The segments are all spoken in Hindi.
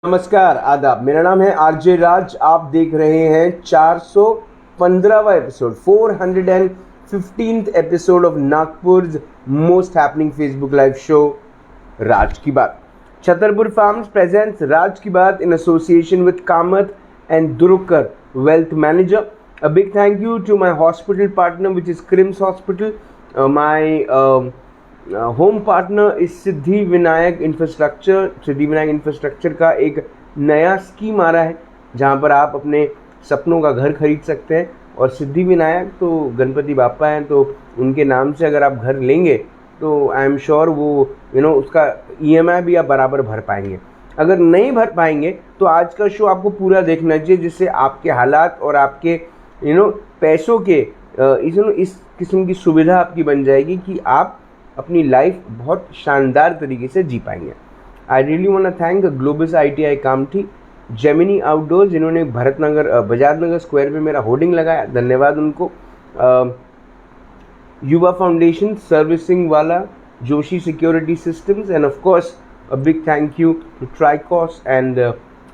नमस्कार, आदाब। मेरा नाम है आरजे राज। आप देख रहे हैं 415वां episode, 415th episode of Nagpur most happening Facebook live show Raaz ki Baat. Chhatarpur farms presents राज की बात in association with Kamath and Durukar Wealth Manager. A big thank you to my hospital partner, which is Crims Hospital. My home partner इस सिद्धि विनायक इंफ्रास्ट्रक्चर। सिद्धि विनायक इंफ्रास्ट्रक्चर का एक नया स्कीम आ रहा है जहां पर आप अपने सपनों का घर खरीद सकते हैं। और सिद्धि विनायक तो गणपति बापा हैं, तो उनके नाम से अगर आप घर लेंगे तो आई एम श्योर वो उसका EMI भी आप बराबर भर पाएंगे। अगर नहीं भर पाएंगे तो आज का शो आपको पूरा देखना चाहिए, जिससे आपके हालात और आपके पैसों के इस किस्म की सुविधा आपकी बन जाएगी कि आप अपनी लाइफ बहुत शानदार तरीके से जी पाएंगे। I really want to thank Globus ITI Kamthi, Gemini outdoors, जिन्होंने बजाज नगर स्क्वायर पे मेरा होर्डिंग लगाया, धन्यवाद उनको। युवा फाउंडेशन, सर्विसिंग वाला, Joshi security systems, and of course a big thank you to Tricos and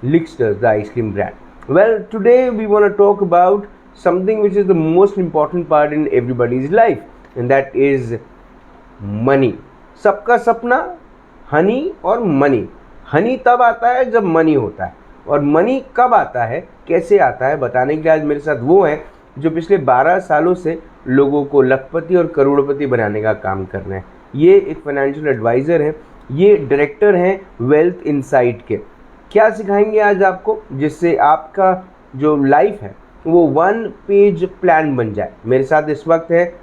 Lixters, the ice cream brand. Well, today we want to talk about something which is the most important part in everybody's life, and that is money. सबका सपना हनी और मनी। हनी तब आता है जब मनी होता है, और मनी कब आता है, कैसे आता है, बताने के लिए आज मेरे साथ वो हैं जो पिछले 12 सालों से लोगों को लखपति और करोड़पति बनाने का काम कर रहे हैं। ये एक फाइनेंशियल एडवाइज़र हैं, ये डायरेक्टर हैं वेल्थ इनसाइट के। क्या सिखाएंगे आज आपको, जिससे आपका जो लाइफ है वो 1 पेज प्लान बन जाए। मेरे साथ इस वक्त है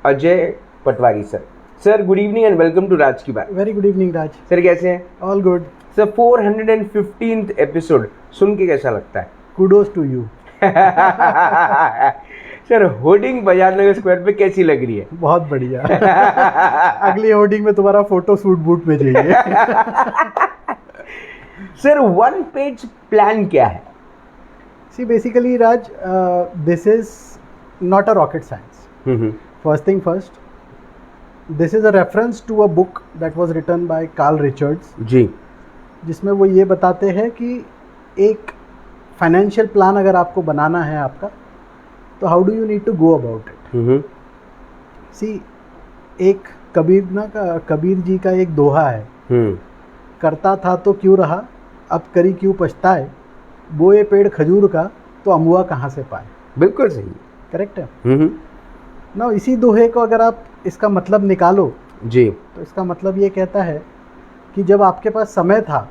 Ajay Patwari sir. Sir, good evening and welcome to Raaz ki Baat. Very good evening Raj. Sir, कैसे हैं? All good sir. 415th episode सुन के कैसा लगता है? Kudos to you. Sir, hoarding Bajaj Nagar square पे कैसी लग रही है? बहुत बढ़िया। अगली होर्डिंग में तुम्हारा फोटो सूट बूट में चाहिए। सर, 1 पेज प्लान क्या है? See basically Raj, this is not a rocket science. First thing first, this is a reference to a book that was written by Karl Richards ji, जिसमें वो ये बताते हैं कि एक फाइनेंशियल प्लान अगर आपको बनाना है आपका, तो how do you need to go about it. See, एक कबीर जी का एक दोहा है, करता था तो क्यों रहा, अब करी क्यों पछताए, बोए पेड़ खजूर का तो अमुआ कहाँ से पाए। बिल्कुल सही, करेक्ट है ना। इसी दोहे को अगर आप इसका मतलब निकालो जी, तो इसका मतलब ये कहता है कि जब आपके पास समय था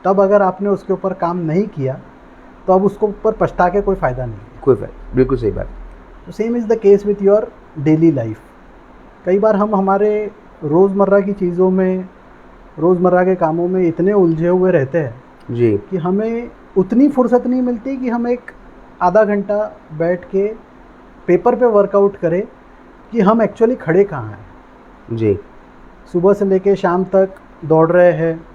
तब अगर आपने उसके ऊपर काम नहीं किया तो अब उसको ऊपर पछता के कोई फ़ायदा नहीं है। कोई फायदा, बिल्कुल सही बात। तो same is the case with your daily life. कई बार हम हमारे रोज़मर्रा की चीज़ों में, रोज़मर्रा के कामों में इतने उलझे हुए रहते हैं जी कि हमें उतनी फुर्सत नहीं मिलती कि हम एक आधा घंटा बैठ के पेपर पे वर्कआउट करें कि हम एक्चुअली खड़े कहाँ हैं जी। सुबह से लेके शाम तक दौड़ रहे हैं।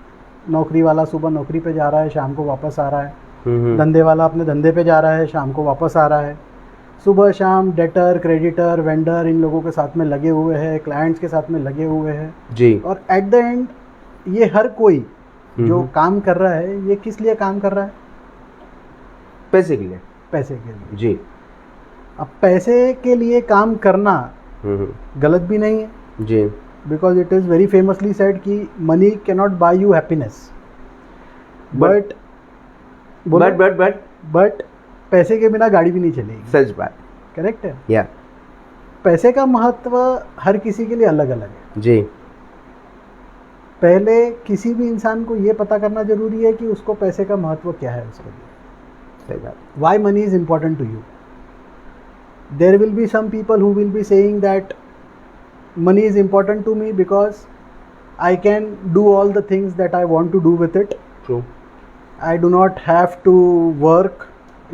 नौकरी वाला सुबह नौकरी पे जा रहा है, शाम को वापस आ रहा है। धंधे वाला अपने धंधे पे जा रहा है, शाम को वापस आ रहा है। सुबह शाम डेटर, क्रेडिटर, वेंडर, इन लोगों के साथ में लगे हुए हैं, क्लाइंट्स के साथ में लगे हुए हैं जी। और एट द एंड ये हर कोई जो काम कर रहा है, ये किस लिए काम कर रहा है? पैसे के लिए। पैसे के लिए जी। अब पैसे के लिए काम करना गलत भी नहीं है ji, because it is very famously said कि money can not buy you happiness, but पैसे के बिना गाड़ी भी नहीं चलेगी। सच बात। करेक्ट है या पैसे का महत्व हर किसी के लिए अलग अलग है जी। पहले किसी भी इंसान को ये पता करना जरूरी है कि उसको पैसे का महत्व क्या है उसके लिए। सही बात। Why money is important to you. There will be some people who will be saying that money is important to me because I can do all the things that I want to do with it. True. I do not have to work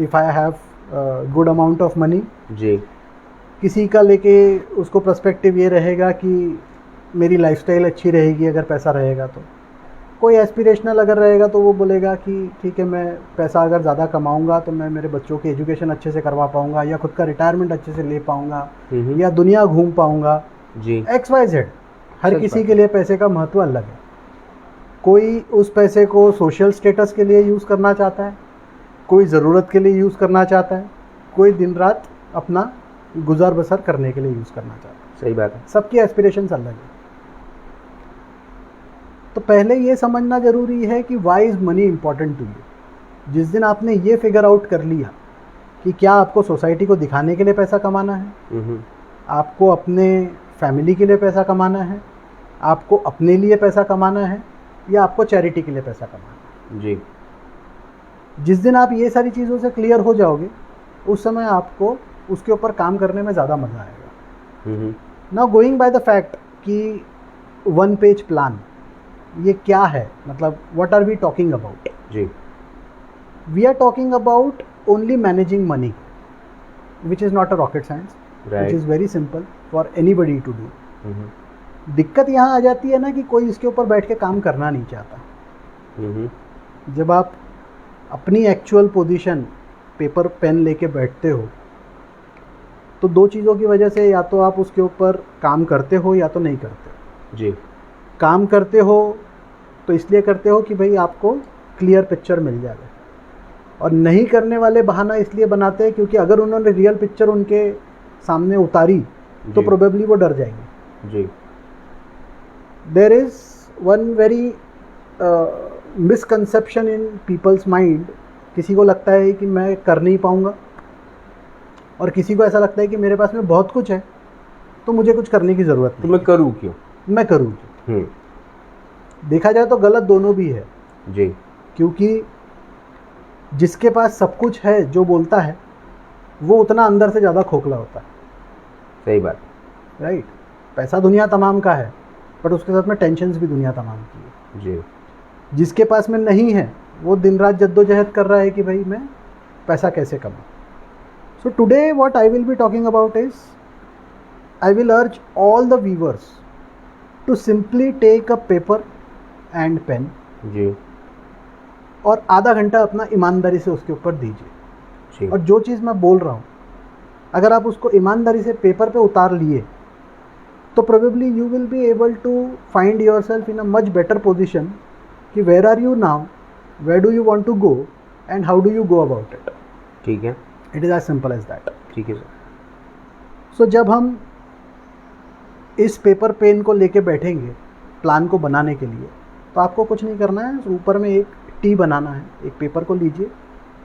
if I have a good amount of money. जी। किसी का लेके उसको पर्सपेक्टिव ये रहेगा कि मेरी लाइफस्टाइल अच्छी रहेगी अगर पैसा रहेगा तो। कोई एस्पिरेशनल अगर रहेगा तो वो बोलेगा कि ठीक है, मैं पैसा अगर ज़्यादा कमाऊंगा तो मैं मेरे बच्चों की एजुकेशन अच्छे से करवा पाऊंगा, या खुद का रिटायरमेंट अच्छे से ले पाऊंगा, या दुनिया घूम पाऊंगा जी। XYZ, हर किसी के लिए पैसे का महत्व अलग है। कोई उस पैसे को सोशल स्टेटस के लिए यूज़ करना चाहता है, कोई ज़रूरत के लिए यूज़ करना चाहता है, कोई दिन रात अपना गुज़र बसर करने के लिए यूज़ करना चाहता है। सही बात है। सबकी एस्पिरेशंस अलग है। तो पहले ये समझना ज़रूरी है कि why is money important to you. जिस दिन आपने ये फिगर आउट कर लिया कि क्या आपको सोसाइटी को दिखाने के लिए पैसा कमाना है, आपको अपने फैमिली के लिए पैसा कमाना है, आपको अपने लिए पैसा कमाना है, या आपको चैरिटी के लिए पैसा कमाना है, जी, जिस दिन आप ये सारी चीज़ों से क्लियर हो जाओगे उस समय आपको उसके ऊपर काम करने में ज़्यादा मज़ा आएगा। Now going by the fact कि 1 पेज प्लान ये क्या है, मतलब what are we talking about? जी, we are talking about only managing money, which is not a rocket science, which is very simple for anybody to do. दिक्कत यहाँ आ जाती है ना कि कोई इसके ऊपर बैठ के काम करना नहीं चाहता। जब आप अपनी एक्चुअल पोजीशन पेपर पेन लेके बैठते हो तो 2 चीज़ों की वजह से, या तो आप उसके ऊपर काम करते हो या तो नहीं करते। जी, काम करते हो तो इसलिए करते हो कि भाई आपको क्लियर पिक्चर मिल जाए, और नहीं करने वाले बहाना इसलिए बनाते हैं क्योंकि अगर उन्होंने रियल पिक्चर उनके सामने उतारी तो प्रोबेबली वो डर जाएंगे। Ji, there is one very misconception in people's mind. किसी को लगता है कि मैं कर नहीं पाऊँगा, और किसी को ऐसा लगता है कि मेरे पास में बहुत कुछ है तो मुझे कुछ करने की ज़रूरत नहीं, तो मैं करूँ क्यों? मैं करूँ क्यों? देखा जाए तो गलत दोनों भी है जी, क्योंकि जिसके पास सब कुछ है जो बोलता है वो उतना अंदर से ज़्यादा खोखला होता है। सही बात, राइट? पैसा दुनिया तमाम का है बट उसके साथ में टेंशन्स भी दुनिया तमाम की है। जी, जिसके पास में नहीं है वो दिन रात जद्दोजहद कर रहा है कि भाई मैं पैसा कैसे कमाऊँ। So today what I will be talking about is, I will urge all the viewers to simply take a paper and pen ji, और आधा घंटा अपना ईमानदारी से उसके ऊपर दीजिए। जी, और जो चीज़ मैं बोल रहा हूँ अगर आप उसको ईमानदारी से पेपर पे उतार लिए तो probably you will be able to find yourself in a much better position कि where are you now, where do you want to go and how do you go about it. ठीक है, it is as simple as that. ठीक है सर। सो जब हम इस पेपर पेन को लेके बैठेंगे प्लान को बनाने के लिए तो आपको कुछ नहीं करना है, ऊपर में एक टी बनाना है। एक पेपर को लीजिए,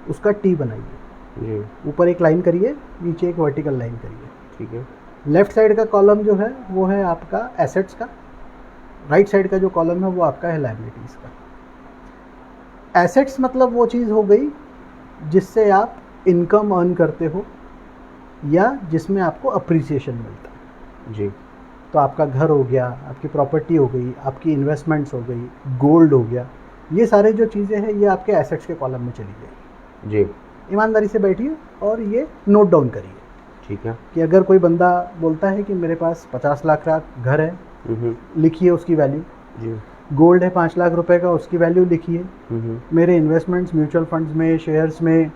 उसका टी बनाइए, जी, ऊपर एक लाइन करिए, नीचे एक वर्टिकल लाइन करिए। ठीक है, लेफ्ट साइड का कॉलम जो है वो है आपका एसेट्स का, राइट साइड का जो कॉलम है वो आपका है लायबिलिटीज़ का। एसेट्स मतलब वो चीज़ हो गई जिससे आप इनकम अर्न करते हो या जिसमें आपको अप्रिसिएशन मिलता है। जी, तो आपका घर हो गया, आपकी प्रॉपर्टी हो गई, आपकी इन्वेस्टमेंट्स हो गई, गोल्ड हो गया, ये सारे जो चीज़ें हैं ये आपके एसेट्स के कॉलम में चली जाएगी। जी, ईमानदारी से बैठिए और ये नोट डाउन करिए। ठीक है, कि अगर कोई बंदा बोलता है कि मेरे पास 50 लाख का घर है, लिखिए उसकी वैल्यू। जी, गोल्ड है 5 लाख रुपए का, उसकी वैल्यू लिखिए। मेरे इन्वेस्टमेंट्स म्यूचुअल फंड्स में, शेयर्स में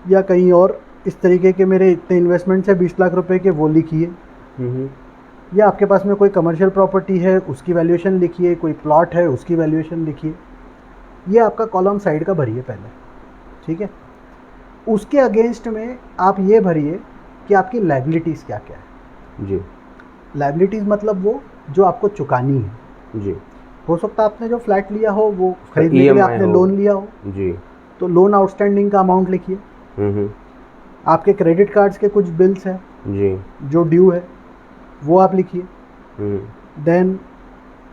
या कहीं और इस तरीके के मेरे इतने इन्वेस्टमेंट्स है 20 लाख रुपए के, वो लिखिए। या आपके पास में कोई कमर्शियल प्रॉपर्टी है उसकी वैल्यूएशन लिखिए, कोई प्लॉट है उसकी वैल्यूएशन लिखिए। ये आपका कॉलम साइड का भरिए पहले, ठीक है। उसके अगेंस्ट में आप ये भरिए कि आपकी लायबिलिटीज़ क्या क्या है। जी, लायबिलिटीज़ मतलब वो जो आपको चुकानी है। जी, हो सकता है आपने जो फ्लैट लिया हो वो खरीदने के लिए आपने लोन लिया हो, जी, तो लोन आउटस्टैंडिंग का अमाउंट लिखिए। आपके क्रेडिट कार्ड्स के कुछ बिल्स हैं जी, जो ड्यू है वो आप लिखिए। देन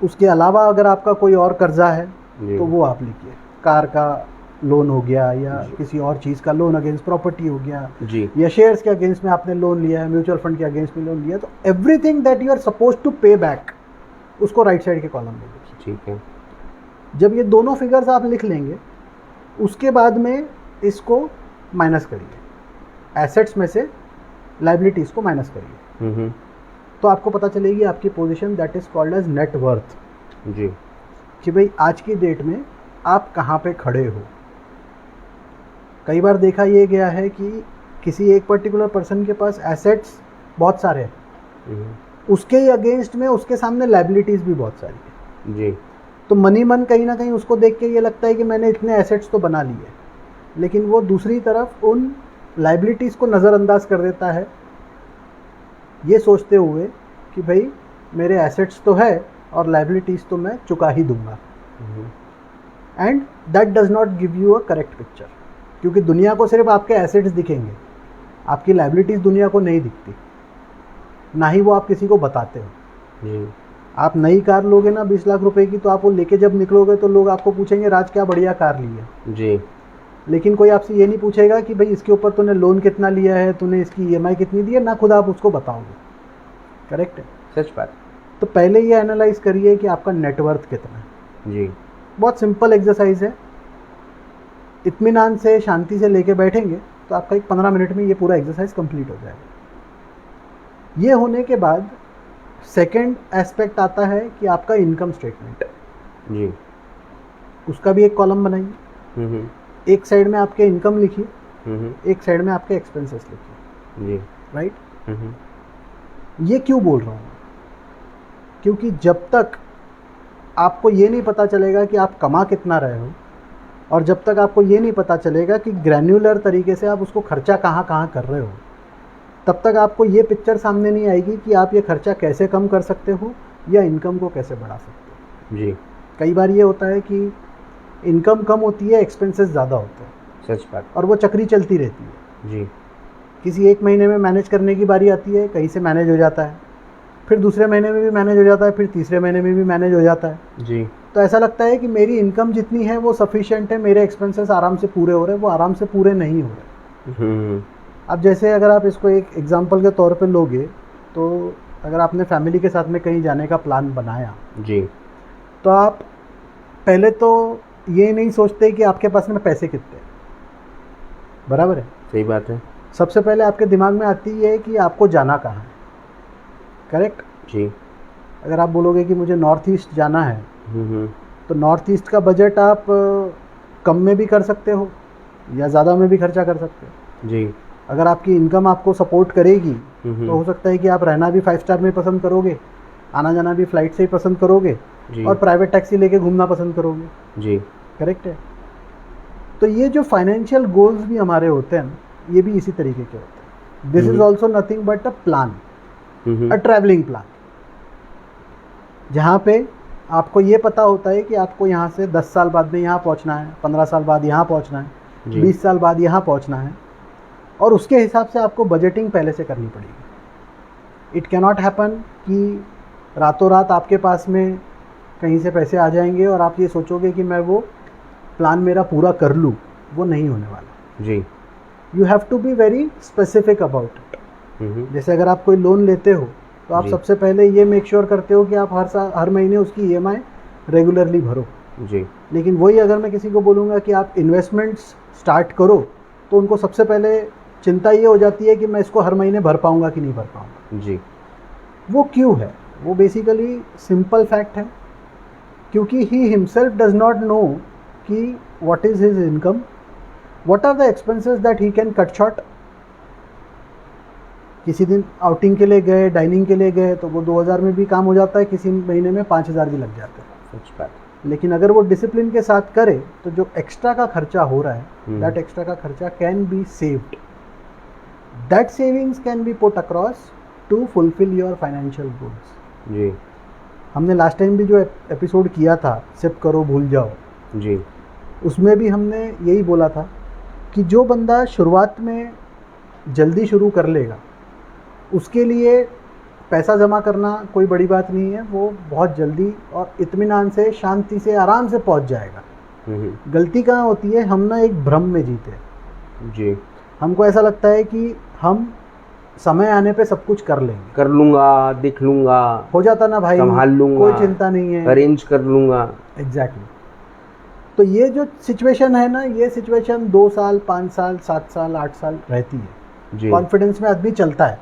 उसके अलावा अगर आपका कोई और कर्जा है तो वो आप लिखिए। कार का लोन हो गया या किसी और चीज़ का लोन अगेंस्ट प्रॉपर्टी हो गया जी, या शेयर्स के अगेंस्ट में आपने लोन लिया है, म्यूचुअल फंड के अगेंस्ट में लोन लिया, तो everything that you are suppose to pay back उसको राइट साइड के कॉलम में लिखिए। ठीक है, जब ये दोनों फिगर्स आप लिख लेंगे उसके बाद में इसको माइनस करिए, एसेट्स में से लायबिलिटीज़ को माइनस करिए। तो आपको पता चलेगी आपकी position that is called as net worth. जी, कि भाई आज की डेट में आप कहाँ पे खड़े हो। कई बार देखा ये गया है कि किसी एक पर्टिकुलर पर्सन के पास एसेट्स बहुत सारे हैं, उसके ही अगेंस्ट में उसके सामने लायबिलिटीज़ भी बहुत सारी है। जी, तो मनी मन कहीं ना कहीं उसको देख के ये लगता है कि मैंने इतने एसेट्स तो बना लिए, लेकिन वो दूसरी तरफ उन लाइबिलिटीज़ को नज़रअंदाज कर देता है, ये सोचते हुए कि भाई मेरे एसेट्स तो है और लाइबिलिटीज़ तो मैं चुका ही दूंगा। And that does not give you a correct picture, क्योंकि दुनिया को सिर्फ आपके एसेट्स दिखेंगे, आपकी लाइबिलिटीज़ दुनिया को नहीं दिखती, ना ही वो आप किसी को बताते हो। आप नई कार लोगे ना 20 लाख रुपए की, तो आप वो लेके जब निकलोगे तो लोग आपको पूछेंगे राज क्या बढ़िया कार ली है जी, लेकिन कोई आपसे ये नहीं पूछेगा कि भाई इसके ऊपर तूने लोन कितना लिया है, तूने इसकी EMI कितनी दी है, ना खुद आप उसको बताओगे। करेक्ट है, सच बात। तो पहले ये एनालाइज करिए कि आपका नेटवर्थ कितना है जी। बहुत सिंपल एक्सरसाइज है, इत्मीनान से शांति से लेके बैठेंगे तो आपका एक 15 मिनट में ये पूरा एक्सरसाइज कंप्लीट हो जाएगा। ये होने के बाद सेकंड एस्पेक्ट आता है कि आपका इनकम स्टेटमेंट जी, उसका भी एक कॉलम बनाइए। एक साइड में आपके इनकम लिखिए, एक साइड में आपके एक्सपेंसेस लिखिए जी, राइट। ये क्यों बोल रहा हूँ, क्योंकि जब तक आपको ये नहीं पता चलेगा कि आप कमा कितना रहे हो, और जब तक आपको ये नहीं पता चलेगा कि ग्रैन्युलर तरीके से आप उसको खर्चा कहाँ कहाँ कर रहे हो, तब तक आपको ये पिक्चर सामने नहीं आएगी कि आप ये खर्चा कैसे कम कर सकते हो या इनकम को कैसे बढ़ा सकते हो जी। कई बार ये होता है कि इनकम कम होती है, एक्सपेंसेस ज़्यादा होते हैं, सच बात, और वो चक्री चलती रहती है जी। किसी एक महीने में मैनेज करने की बारी आती है, कहीं से मैनेज हो जाता है, फिर दूसरे महीने में भी मैनेज हो जाता है, फिर तीसरे महीने में भी मैनेज हो जाता है जी। तो ऐसा लगता है कि मेरी इनकम जितनी है वो सफिशिएंट है, मेरे एक्सपेंसेस आराम से पूरे हो रहे हैं, वो आराम से पूरे नहीं हो रहे। अब जैसे अगर आप इसको एक एग्जांपल के तौर पे लोगे, तो अगर आपने फैमिली के साथ में कहीं जाने का प्लान बनाया जी, तो आप पहले तो ये नहीं सोचते कि आपके पास में पैसे कितने, बराबर है, सही बात है। सबसे पहले आपके दिमाग में आती है कि आपको जाना कहाँ है, करेक्ट जी। अगर आप बोलोगे कि मुझे नॉर्थ ईस्ट जाना है, तो नॉर्थ ईस्ट का बजट आप कम में भी कर सकते हो या ज़्यादा में भी खर्चा कर सकते हो जी। अगर आपकी इनकम आपको सपोर्ट करेगी तो हो सकता है कि आप रहना भी 5 स्टार में पसंद करोगे, आना जाना भी फ्लाइट से ही पसंद करोगे और प्राइवेट टैक्सी लेके घूमना पसंद करोगे जी, करेक्ट है। तो ये जो फाइनेंशियल गोल्स भी हमारे होते हैं, ये भी इसी तरीके के होते हैं। This is also nothing but a plan, a travelling plan, जहाँ पे आपको ये पता होता है कि आपको यहाँ से 10 साल बाद में यहाँ पहुँचना है, 15 साल बाद यहाँ पहुँचना है, 20 साल बाद यहाँ पहुँचना है, और उसके हिसाब से आपको बजटिंग पहले से करनी पड़ेगी। इट कैनॉट हैपन कि रातों रात आपके पास में कहीं से पैसे आ जाएंगे और आप ये सोचोगे कि मैं वो प्लान मेरा पूरा कर लूँ, वो नहीं होने वाला जी। You have to be very specific about it. जैसे अगर आप कोई लोन लेते हो तो आप सबसे पहले ये मेक श्योर करते हो कि आप हर महीने उसकी EMI रेगुलरली भरो जी। लेकिन वही अगर मैं किसी को बोलूँगा कि आप इन्वेस्टमेंट्स स्टार्ट करो, तो उनको सबसे पहले चिंता ये हो जाती है कि मैं इसको हर महीने भर पाऊँगा कि नहीं भर पाऊँगा जी। वो क्यों है? वो बेसिकली सिंपल फैक्ट है, क्योंकि he himself does not know कि what is his income, what are the expenses that he can cut short. किसी दिन आउटिंग के लिए गए, डाइनिंग के लिए गए, तो वो 2000 में भी काम हो जाता है, किसी महीने में 5000 भी लग जाते हैं, सच बात। लेकिन अगर वो डिसिप्लिन के साथ करे तो जो एक्स्ट्रा का खर्चा हो रहा है, दैट एक्स्ट्रा का खर्चा can be saved, that savings can be put across to fulfil your financial goals जी। हमने लास्ट टाइम भी जो एपिसोड किया था, सिप करो भूल जाओ जी, उसमें भी हमने यही बोला था कि जो बंदा शुरुआत में जल्दी शुरू कर लेगा, उसके लिए पैसा जमा करना कोई बड़ी बात नहीं है, वो बहुत जल्दी और इत्मीनान से, शांति से, आराम से पहुंच जाएगा। गलती कहाँ होती है? हम ना एक भ्रम में जीते जी। हमको ऐसा लगता है कि हम समय आने पे सब कुछ कर लेंगे, कर लूँगा, देख लूँगा, हो जाता ना भाई, संभाल लूँगा, कोई चिंता नहीं है, अरेंज कर लूँगा। एग्जैक्टली। तो ये जो सिचुएशन है ना, ये सिचुएशन 2 साल, 5 साल, 7 साल, 8 साल रहती है। कॉन्फिडेंस में आदमी चलता है,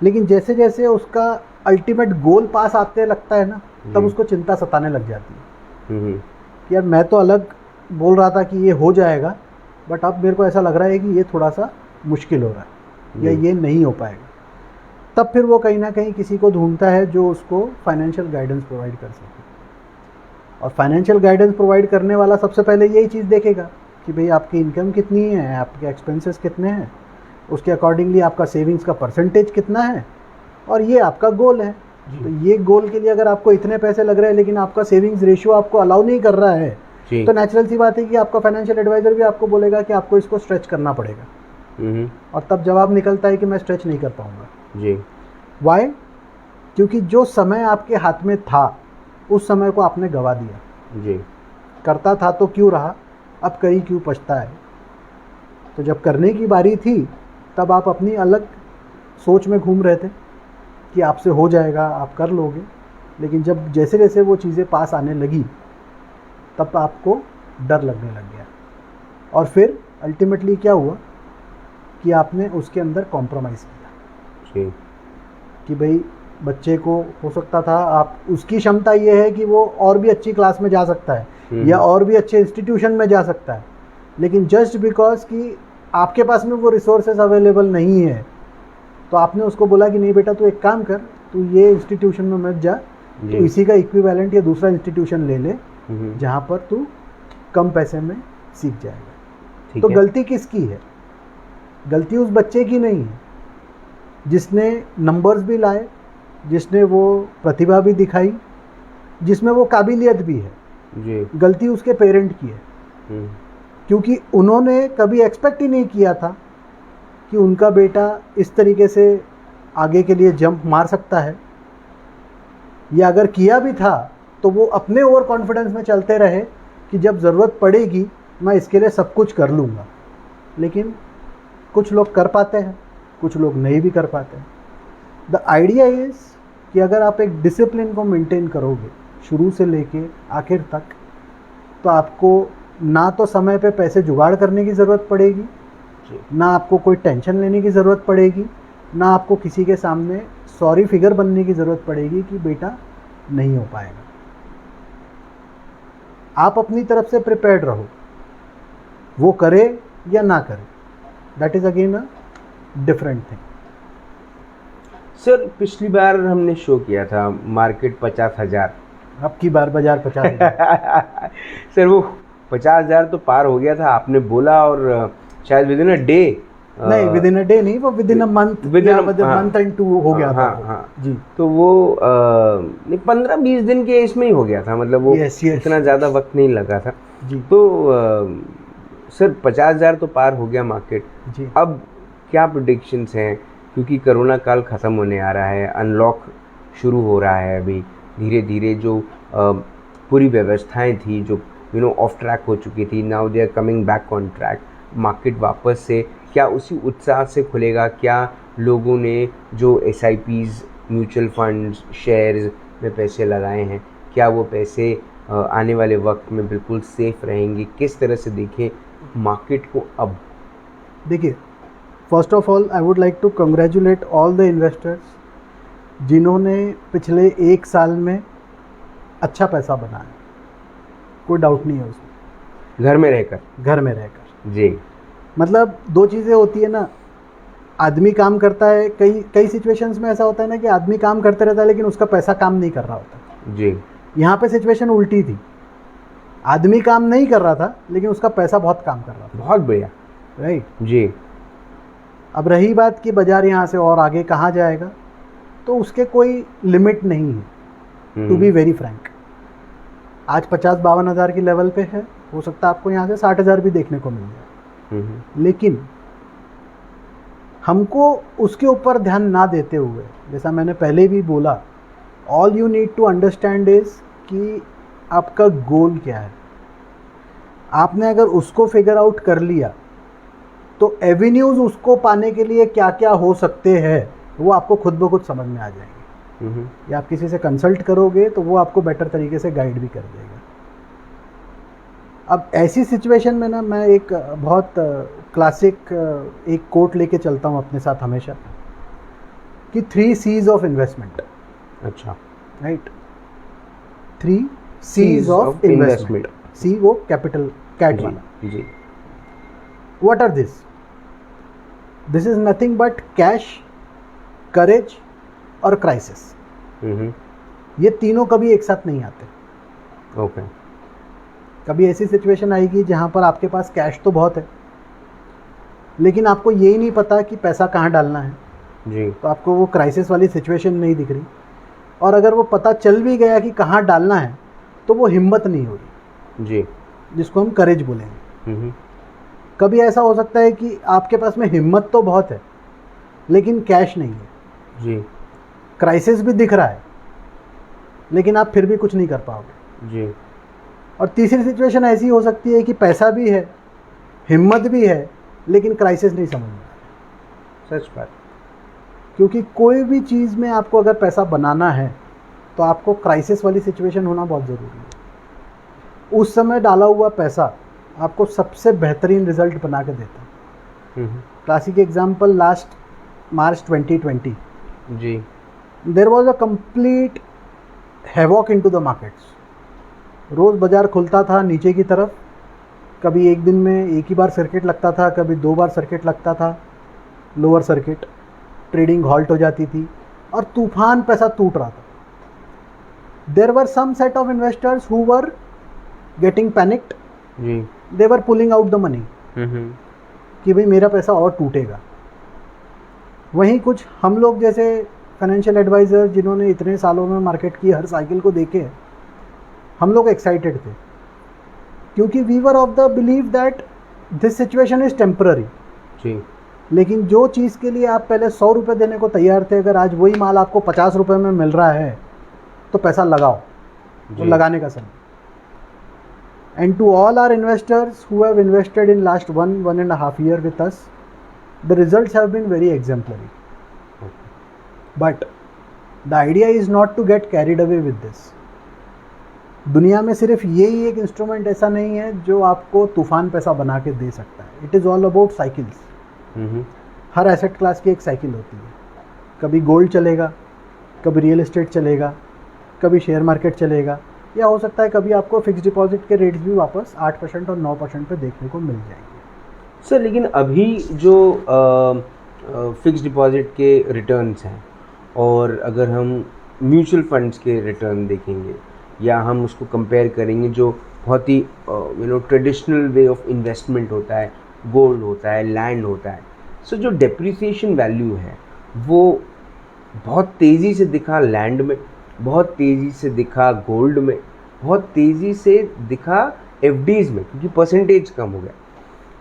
लेकिन जैसे जैसे उसका अल्टीमेट गोल पास आते लगता है ना, तब उसको चिंता सताने लग जाती है कि यार मैं तो अलग बोल रहा था कि ये हो जाएगा, बट अब मेरे को ऐसा लग रहा है कि ये थोड़ा सा मुश्किल हो रहा है या ये नहीं हो पाएगा। तब फिर वो कहीं ना कहीं किसी को ढूंढता है जो उसको फाइनेंशियल गाइडेंस प्रोवाइड कर सके। और फाइनेंशियल गाइडेंस प्रोवाइड करने वाला सबसे पहले यही चीज़ देखेगा कि भाई आपकी इनकम कितनी है, आपके एक्सपेंसेस कितने हैं, उसके अकॉर्डिंगली आपका सेविंग्स का परसेंटेज कितना है, और ये आपका गोल है। तो ये गोल के लिए अगर आपको इतने पैसे लग रहे हैं लेकिन आपका सेविंग्स रेशियो आपको अलाउ नहीं कर रहा है, तो नेचुरल सी बात है कि आपका फाइनेंशियल एडवाइजर भी आपको बोलेगा कि आपको इसको स्ट्रेच करना पड़ेगा। और तब जवाब निकलता है कि मैं स्ट्रेच नहीं कर पाऊंगा जी। वाई? क्योंकि जो समय आपके हाथ में था उस समय को आपने गवा दिया जी। करता था तो क्यों रहा, अब कहीं क्यों पछता है। तो जब करने की बारी थी तब आप अपनी अलग सोच में घूम रहे थे कि आपसे हो जाएगा, आप कर लोगे, लेकिन जब जैसे जैसे वो चीज़ें पास आने लगी तब आपको डर लगने लग गया। और फिर अल्टीमेटली क्या हुआ कि आपने उसके अंदर कॉम्प्रोमाइज़ किया कि भाई बच्चे को हो सकता था, आप उसकी क्षमता ये है कि वो और भी अच्छी क्लास में जा सकता है या और भी अच्छे इंस्टीट्यूशन में जा सकता है, लेकिन जस्ट बिकॉज कि आपके पास में वो रिसोर्सेज अवेलेबल नहीं है तो आपने उसको बोला कि नहीं बेटा तू एक काम कर, तू ये इंस्टीट्यूशन में मत जा, तो इसी का इक्विवेलेंट या दूसरा इंस्टीट्यूशन ले ले जहाँ पर तू कम पैसे में सीख जाएगा। तो गलती किसकी है? गलती उस बच्चे की नहीं है जिसने नंबर्स भी लाए, जिसने वो प्रतिभा भी दिखाई, जिसमें वो काबिलियत भी है जी। गलती उसके पेरेंट की है क्योंकि उन्होंने कभी एक्सपेक्ट ही नहीं किया था कि उनका बेटा इस तरीके से आगे के लिए जंप मार सकता है, या अगर किया भी था तो वो अपने ओवर कॉन्फिडेंस में चलते रहे कि जब ज़रूरत पड़ेगी मैं इसके लिए सब कुछ कर लूँगा। लेकिन कुछ लोग कर पाते हैं, कुछ लोग नहीं भी कर पाते हैं। द आइडिया इज़ कि अगर आप एक डिसिप्लिन को मेंटेन करोगे शुरू से लेके आखिर तक, तो आपको ना तो समय पे पैसे जुगाड़ करने की ज़रूरत पड़ेगी, ना आपको कोई टेंशन लेने की ज़रूरत पड़ेगी, ना आपको किसी के सामने सॉरी फिगर बनने की ज़रूरत पड़ेगी कि बेटा नहीं हो पाएगा। आप अपनी तरफ से प्रिपेयर्ड रहो, वो करे या ना करे, that is again a different thing. Sir पिछली बार हमने शो किया था मार्केट 50,000, अब की बार बाजार 50,000 सर वो 50,000 तो पार हो गया था आपने बोला, और शायद विद इन अ डे, नहीं विद इन अ डे नहीं, वो with in a month, month and 2 हो गया था। हाँ जी। तो वो 15-20 दिन के इसमें ही हो गया था, मतलब वो इतना ज़्यादा वक्त नहीं लगा था जी। तो सर 50,000 तो पार हो गया मार्केट जी। अब क्या प्रेडिक्शंस हैं, क्योंकि कोरोना काल ख़त्म होने आ रहा है, अनलॉक शुरू हो रहा है अभी धीरे धीरे, जो पूरी व्यवस्थाएं थी जो ऑफ ट्रैक हो चुकी थी, now they are coming back on track. Market वापस से क्या उसी उत्साह से खुलेगा? क्या लोगों ने जो SIPs, म्यूचुअल फंड्स, शेयर्स में पैसे लगाए हैं, क्या वो पैसे आने वाले वक्त में बिल्कुल सेफ रहेंगे? किस तरह से देखें मार्केट को अब? देखिए, first of all I would like to congratulate all the investors जिन्होंने पिछले 1 साल में अच्छा पैसा बनाया, कोई डाउट नहीं है उसमें। घर में रहकर जी। मतलब 2 चीज़ें होती है ना, आदमी काम करता है, कई सिचुएशंस में ऐसा होता है ना कि आदमी काम करते रहता है लेकिन उसका पैसा काम नहीं कर रहा होता जी। यहाँ पे सिचुएशन उल्टी थी, आदमी काम नहीं कर रहा था लेकिन उसका पैसा बहुत काम कर रहा था। बहुत बढ़िया, राइट जी। अब रही बात कि बाजार यहाँ से और आगे कहाँ जाएगा, तो उसके कोई लिमिट नहीं है, टू बी वेरी फ्रैंक। आज 50-52 हज़ार की लेवल पे है, हो सकता है आपको यहाँ से 60,000 भी देखने को मिल जाए, लेकिन हमको उसके ऊपर ध्यान ना देते हुए, जैसा मैंने पहले भी बोला, all you need to understand is कि आपका गोल क्या है। आपने अगर उसको फिगर आउट कर लिया तो एवेन्यूज उसको पाने के लिए क्या क्या हो सकते हैं वो आपको खुद ब खुद समझ में आ जाएंगे, या आप किसी से कंसल्ट करोगे तो वो आपको बेटर तरीके से गाइड भी कर देगा। अब ऐसी सिचुएशन में ना मैं एक बहुत क्लासिक एक कोट लेके चलता हूँ अपने साथ हमेशा कि 3 C's ऑफ इन्वेस्टमेंट। अच्छा, right, 3 C's of investment. C वो कैपिटल कैट वाला जी। What are this? This is nothing but cash, courage और क्राइसिस। ये तीनों कभी एक साथ नहीं आते। ओके। कभी ऐसी सिचुएशन आएगी जहाँ पर आपके पास कैश तो बहुत है, लेकिन आपको यही नहीं पता कि पैसा कहाँ डालना है जी। तो आपको वो क्राइसिस वाली सिचुएशन नहीं दिख रही। और अगर वो पता चल भी गया कि कहाँ डालना है तो वो हिम्मत नहीं हो रही जी, जिसको हम करेज बोलेंगे। हम्म, कभी ऐसा हो सकता है कि आपके पास में हिम्मत तो बहुत है लेकिन कैश नहीं है, जी, क्राइसिस भी दिख रहा है लेकिन आप फिर भी कुछ नहीं कर पाओगे। जी, और तीसरी सिचुएशन ऐसी हो सकती है कि पैसा भी है, हिम्मत भी है, लेकिन क्राइसिस नहीं समझ में आ रहा। सच बात। क्योंकि कोई भी चीज़ में आपको अगर पैसा बनाना है तो आपको क्राइसिस वाली सिचुएशन होना बहुत ज़रूरी है। उस समय डाला हुआ पैसा आपको सबसे बेहतरीन रिजल्ट बना के देता है। क्लासिक एग्जाम्पल लास्ट मार्च 2020 जी, there was a complete havoc into the markets. रोज़ बाज़ार खुलता था नीचे की तरफ, कभी एक दिन में एक ही बार सर्किट लगता था, कभी 2 बार सर्किट लगता था, लोअर सर्किट, ट्रेडिंग हॉल्ट हो जाती थी और तूफान पैसा टूट रहा था। There were some set of investors who were getting panicked, जी, they were pulling out the money कि भाई मेरा पैसा और टूटेगा। वहीं कुछ हम लोग जैसे फाइनेंशियल एडवाइज़र जिन्होंने इतने सालों में मार्केट की हर साइकिल को देखे, हम लोग एक्साइटेड थे क्योंकि we were of the believe that this situation is temporary. जी, लेकिन जो चीज़ के लिए आप पहले 100 रुपये देने को तैयार थे, अगर आज वही माल आपको 50 रुपये में मिल रहा है तो पैसा लगाओ, वो लगाने का समय। And to all our investors who have invested in last 1.5 year with us, the results have been very exemplary. But the idea is not to get carried away with this. दुनिया में सिर्फ यही एक इंस्ट्रूमेंट ऐसा नहीं है जो आपको तूफान पैसा बना के दे सकता है। It is all about cycles. Her asset class की एक साइकिल होती है। कभी गोल्ड चलेगा, कभी रियल एस्टेट चलेगा, कभी शेयर मार्केट चलेगा, या हो सकता है कभी आपको फिक्स डिपॉजिट के रेट्स भी वापस 8% और 9% पे देखने को मिल जाएंगे। सर लेकिन अभी जो फिक्स डिपॉजिट के रिटर्न्स हैं और अगर हम म्यूचुअल फंड्स के रिटर्न देखेंगे या हम उसको कंपेयर करेंगे जो बहुत ही ट्रेडिशनल वे ऑफ इन्वेस्टमेंट होता है, गोल्ड होता है, लैंड होता है, सो जो डेप्रिसिएशन वैल्यू है वो बहुत तेज़ी से दिखा लैंड में, बहुत तेज़ी से दिखा गोल्ड में, बहुत तेज़ी से दिखा एफडीज में क्योंकि परसेंटेज कम हो गया।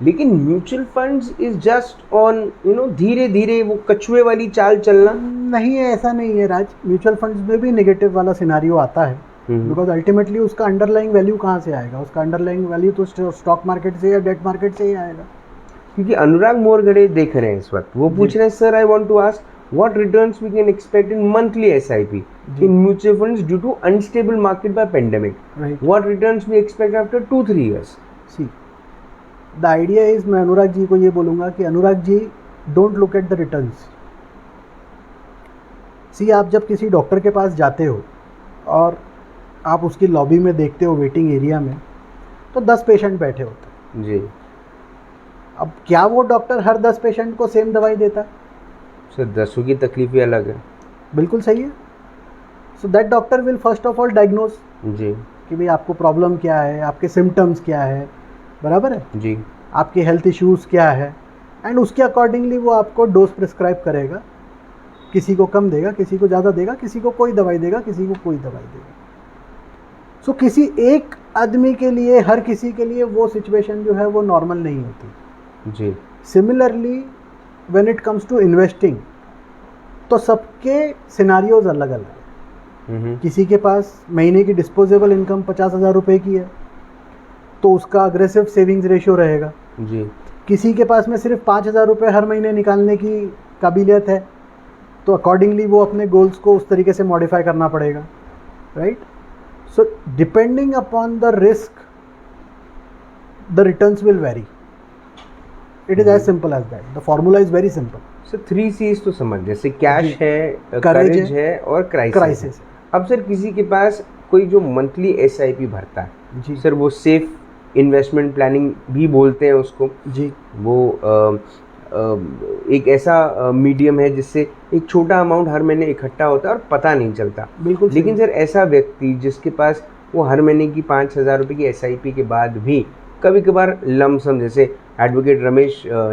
लेकिन mutual funds is just on धीरे धीरे वो कछुए वाली चाल चलना नहीं है। ऐसा नहीं है राज, म्यूचुअल फंड्स में भी नेगेटिव वाला सिनारियो आता है बिकॉज अल्टीमेटली उसका अंडरलाइंग वैल्यू कहाँ से आएगा? उसका अंडरलाइंग वैल्यू तो स्टॉक मार्केट से या डेट मार्केट से ही आएगा। क्योंकि अनुराग मोरगड़े देख रहे हैं इस वक्त, वो पूछ रहे हैं sir I want to ask what returns we can expect in monthly SIP in mutual funds due to unstable market by pandemic. Right. What returns we expect after 2-3 years? See, the idea is, मैं अनुराग जी को ये बोलूँगा कि Anurag ji don't look at the returns. See, आप जब किसी डॉक्टर के पास जाते हो और आप उसकी लॉबी में देखते हो वेटिंग एरिया में तो 10 पेशेंट बैठे होते हैं जी। अब क्या वो डॉक्टर हर 10 पेशेंट को सेम दवाई देता है? सर 10 की तकलीफ ही अलग है। बिल्कुल सही है। So that doctor will first of all diagnose जी कि भाई आपको प्रॉब्लम क्या है, आपके सिम्टम्स क्या है, बराबर है जी, आपके हेल्थ इश्यूज़ क्या है, एंड उसके अकॉर्डिंगली वो आपको डोज प्रिस्क्राइब करेगा। किसी को कम देगा, किसी को ज़्यादा देगा, किसी को कोई दवाई देगा, किसी को कोई दवाई देगा। सो किसी एक आदमी के लिए, हर किसी के लिए वो सिचुएशन जो है वो नॉर्मल नहीं होती जी। Similarly when it comes to investing तो सबके सिनारियोज अलग अलग है। किसी के पास महीने की डिस्पोजेबल इनकम 50,000 रुपये की है तो उसका अग्रेसिव सेविंग्स रेशियो रहेगा जी। किसी के पास में सिर्फ 5,000 रुपये हर महीने निकालने की काबिलियत है तो अकॉर्डिंगली वो अपने गोल्स को उस तरीके से मॉडिफाई करना पड़ेगा, right? So depending upon the risk the returns will vary. It is as simple as that. The formula is very simple. Sir 3 C's तो समझ, जैसे कैश है, करेज है और क्राइसिस है। अब सर किसी के पास कोई जो मंथली SIP भरता है जी सर, वो सेफ इन्वेस्टमेंट प्लानिंग भी बोलते हैं उसको जी, वो एक ऐसा मीडियम है जिससे एक छोटा अमाउंट हर महीने इकट्ठा होता है और पता नहीं चलता। बिल्कुल। लेकिन सर ऐसा व्यक्ति जिसके पास वो हर महीने की 5,000 रुपये की SIP के बाद भी कभी कभार लमसम, जैसे एडवोकेट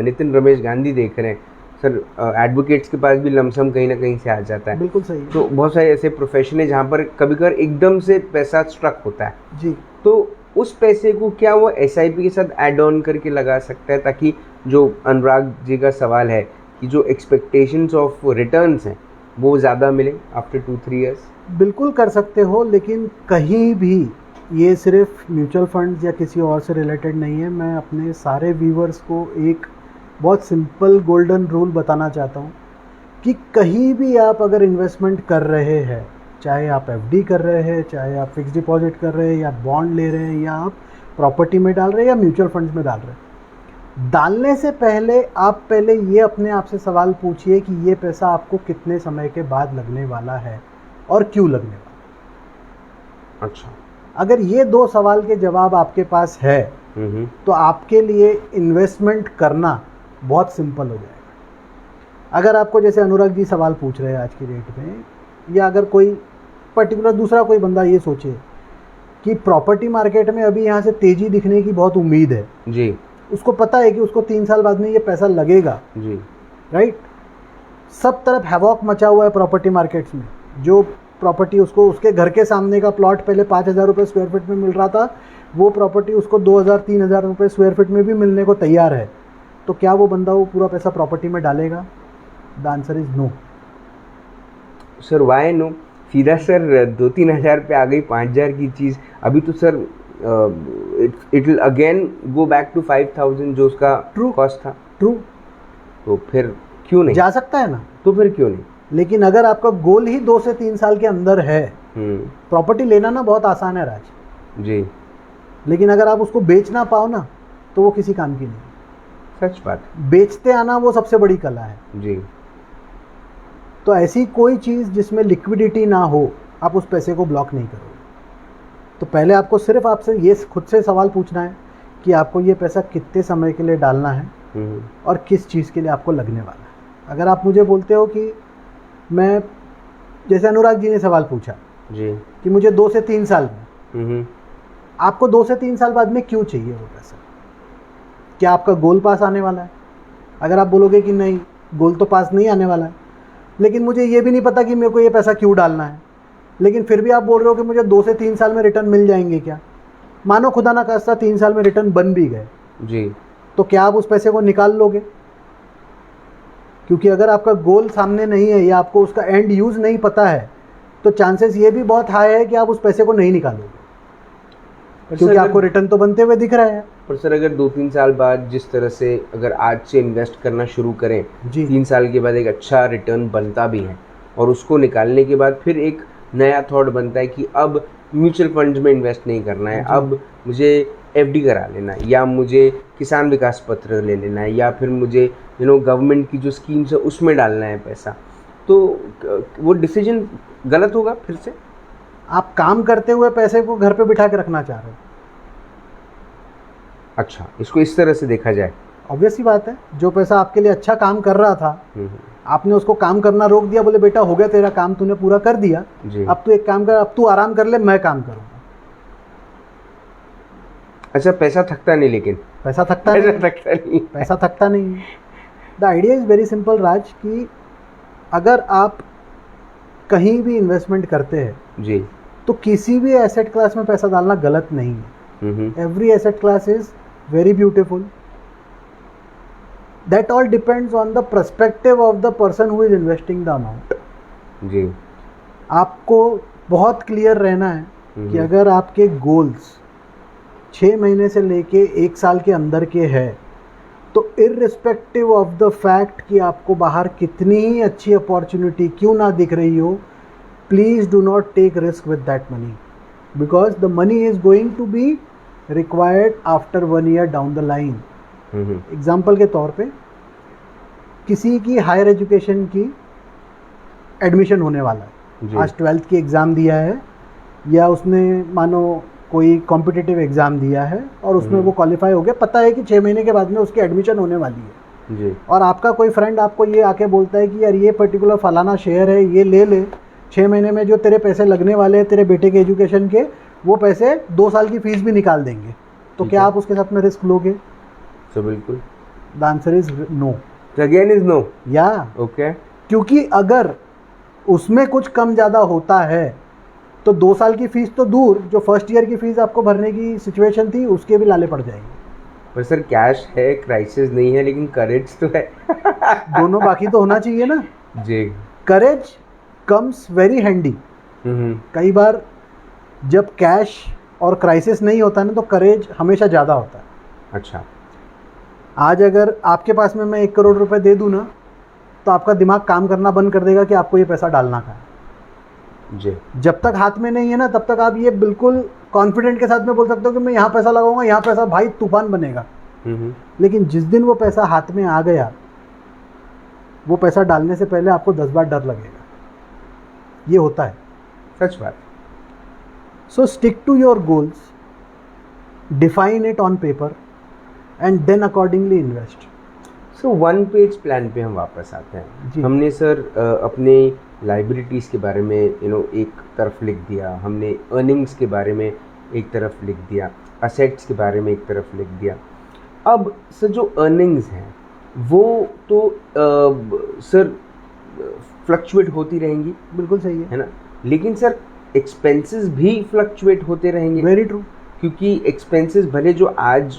नितिन रमेश गांधी देख रहे हैं सर, एडवोकेट्स के पास भी लमसम कहीं ना कहीं से आ जाता है। बिल्कुल सही। तो बहुत सारे ऐसे प्रोफेशन है जहाँ पर कभी कभार एकदम से पैसा स्ट्रक होता है जी, तो उस पैसे को क्या वो SIP के साथ ऐड ऑन करके लगा सकता है, ताकि जो अनुराग जी का सवाल है कि जो एक्सपेक्टेशंस ऑफ रिटर्न्स हैं वो ज़्यादा मिले आफ्टर 2-3 ईयर्स? बिल्कुल कर सकते हो, लेकिन कहीं भी ये सिर्फ म्यूचुअल फंड्स या किसी और से रिलेटेड नहीं है। मैं अपने सारे व्यूवर्स को एक बहुत सिंपल गोल्डन रूल बताना चाहता हूँ कि कहीं भी आप अगर इन्वेस्टमेंट कर रहे हैं, चाहे आप FD कर रहे हैं, चाहे आप फिक्स डिपॉजिट कर रहे हैं, या बॉन्ड ले रहे हैं, या आप प्रॉपर्टी में डाल रहे हैं, या म्यूचुअल फंड्स में डाल रहे हैं, डालने से पहले आप पहले ये अपने आप से सवाल पूछिए कि ये पैसा आपको कितने समय के बाद लगने वाला है और क्यों लगने वाला। अच्छा, अगर ये 2 सवाल के जवाब आपके पास है तो आपके लिए इन्वेस्टमेंट करना बहुत सिंपल हो जाएगा। अगर आपको, जैसे अनुराग जी सवाल पूछ रहे हैं आज की डेट में, या अगर कोई पर्टिकुलर दूसरा कोई बंदा ये सोचे कि प्रॉपर्टी मार्केट में अभी यहाँ से तेज़ी दिखने की बहुत उम्मीद है जी, उसको पता है कि उसको 3 साल बाद में ये पैसा लगेगा जी, राइट। सब तरफ हैवॉक मचा हुआ है प्रॉपर्टी मार्केट्स में। जो प्रॉपर्टी उसको उसके घर के सामने का प्लॉट पहले 5,000 रुपये स्क्वायर फीट में मिल रहा था, वो प्रॉपर्टी उसको 2,000-3,000 रुपये स्क्वायर फीट में भी मिलने को तैयार है। तो क्या वो बंदा वो पूरा पैसा प्रॉपर्टी में डालेगा? The answer is no. Sir why no? सीधा सर 2-3 हज़ार पे आ गई 5,000 की चीज़, अभी तो sir it will again go back to 5,000 जो उसका कॉस्ट था। ट्रू। तो फिर क्यों नहीं जा सकता है ना? तो फिर क्यों नहीं? लेकिन अगर आपका गोल ही 2 से 3 साल के अंदर है, प्रॉपर्टी लेना ना बहुत आसान है राज जी, लेकिन अगर आप उसको बेच ना पाओ ना तो वो किसी काम की नहीं। सच बात। बेचते आना वो सबसे बड़ी कला है जी। तो ऐसी कोई चीज़ जिसमें लिक्विडिटी ना हो, आप उस पैसे को ब्लॉक नहीं करोगे। तो पहले आपको सिर्फ आपसे ये खुद से सवाल पूछना है कि आपको ये पैसा कितने समय के लिए डालना है और किस चीज़ के लिए आपको लगने वाला है। अगर आप मुझे बोलते हो कि मैं, जैसे अनुराग जी ने सवाल पूछा जी कि मुझे 2 से 3 साल में, आपको 2 से 3 साल बाद में क्यों चाहिए वो पैसा? क्या आपका गोल पास आने वाला है? अगर आप बोलोगे कि नहीं, गोल तो पास नहीं आने वाला है, लेकिन मुझे ये भी नहीं पता कि मेरे को ये पैसा क्यों डालना है, लेकिन फिर भी आप बोल रहे हो कि मुझे 2 से 3 साल में रिटर्न मिल जाएंगे, क्या मानो खुदा ना खास्ता 3 साल में रिटर्न बन भी गए जी, तो क्या आप उस पैसे को निकाल लोगे? क्योंकि अगर आपका गोल सामने नहीं है या आपको उसका एंड यूज़ नहीं पता है तो चांसेस ये भी बहुत हाई है कि आप उस पैसे को नहीं निकालोगे, क्योंकि आपको रिटर्न तो बनते हुए दिख रहा है। पर सर अगर 2-3 साल बाद जिस तरह से अगर आज से इन्वेस्ट करना शुरू करें, 3 साल के बाद एक अच्छा रिटर्न बनता भी है और उसको निकालने के बाद फिर एक नया थॉट बनता है कि अब म्यूचुअल फंड्स में इन्वेस्ट नहीं करना है, अब मुझे FD करा लेना है, या मुझे किसान विकास पत्र ले लेना है, या फिर मुझे गवर्नमेंट की जो स्कीम्स है उसमें डालना है पैसा, तो वो डिसीजन गलत होगा फिर से? आप काम करते हुए पैसे को घर पे बिठा के रखना चाह रहे हो। अच्छा, इसको इस तरह से देखा जाए। ऑब्वियस सी बात है, जो पैसा आपके लिए अच्छा काम कर रहा था आपने उसको काम करना रोक दिया, बोले बेटा हो गया तेरा काम, तूने पूरा कर दिया, अब तू एक काम कर, अब तू आराम कर ले, मैं काम करूँगा। अच्छा, पैसा थकता नहीं, लेकिन पैसा थकता नहीं। The idea is very simple Raj, कि अगर आप कहीं भी इन्वेस्टमेंट करते हैं जी तो किसी भी एसेट क्लास में पैसा डालना गलत नहीं है। Every asset class is very beautiful. That all depends on the perspective of the person who is investing the amount. जी, आपको बहुत क्लियर रहना है कि अगर आपके गोल्स 6 महीने से लेके 1 साल के अंदर के हैं तो इर्रिस्पेक्टिव ऑफ द फैक्ट कि आपको बाहर कितनी ही अच्छी अपॉर्चुनिटी क्यों ना दिख रही हो, please do not take risk with that money, because the money is going to be required after 1 year down the line. Example के तौर पे किसी की हायर एजुकेशन की एडमिशन होने वाला है, आज 12th की एग्ज़ाम दिया है या उसने मानो कोई कॉम्पिटिटिव एग्ज़ाम दिया है और उसमें वो क्वालिफाई हो गया, पता है कि 6 महीने के बाद में उसकी एडमिशन होने वाली है जी। और आपका कोई फ्रेंड आपको ये आके बोलता है कि यार ये पर्टिकुलर फलाना शेयर है, ये ले ले, 6 महीने में जो तेरे पैसे लगने वाले हैं तेरे बेटे के एजुकेशन के वो पैसे 2 साल की फीस भी निकाल देंगे, तो क्या आप उसके साथ में रिस्क लोगे? तो बिल्कुल the answer is no. Again is no. या ओके, क्योंकि अगर उसमें कुछ कम ज़्यादा होता है तो 2 साल की फीस तो दूर, जो फर्स्ट ईयर की फीस आपको भरने की सिचुएशन थी उसके भी लाले पड़ जाएंगे। पर सर कैश है, क्राइसिस नहीं है, लेकिन करेज तो है। दोनों बाकी तो होना चाहिए ना जी। करेज कम्स वेरी हैंडी। कई बार जब कैश और क्राइसिस नहीं होता ना तो करेज हमेशा ज़्यादा होता है। अच्छा, आज अगर आपके पास में मैं 1 करोड़ रुपए दे दूँ ना तो आपका दिमाग काम करना बंद कर देगा कि आपको ये पैसा डालना का है। जी। जब तक हाथ में नहीं है ना तब तक आप ये बिल्कुल कॉन्फिडेंट के साथ में बोल सकते हो कि मैं यहाँ पैसा लगाऊंगा, यहाँ पैसा भाई तूफान बनेगा। लेकिन जिस दिन वो पैसा हाथ में आ गया, वो पैसा डालने से पहले आपको 10 बार डर लगेगा। ये होता है। सच बात। So stick to your goals, define it on paper and then accordingly invest. So 1 page plan पे हम वापस आते हैं। हमने सर अपने लाइबिलिटीज़ के बारे में एक तरफ लिख दिया, हमने अर्निंग्स के बारे में एक तरफ लिख दिया, असेट्स के बारे में एक तरफ लिख दिया। अब सर जो अर्निंग्स हैं वो तो सर फ्लक्चुएट होती रहेंगी। बिल्कुल सही है ना, लेकिन सर एक्सपेंसेस भी फ्लक्चुएट होते रहेंगे। Very true. क्योंकि एक्सपेंसेस भले जो आज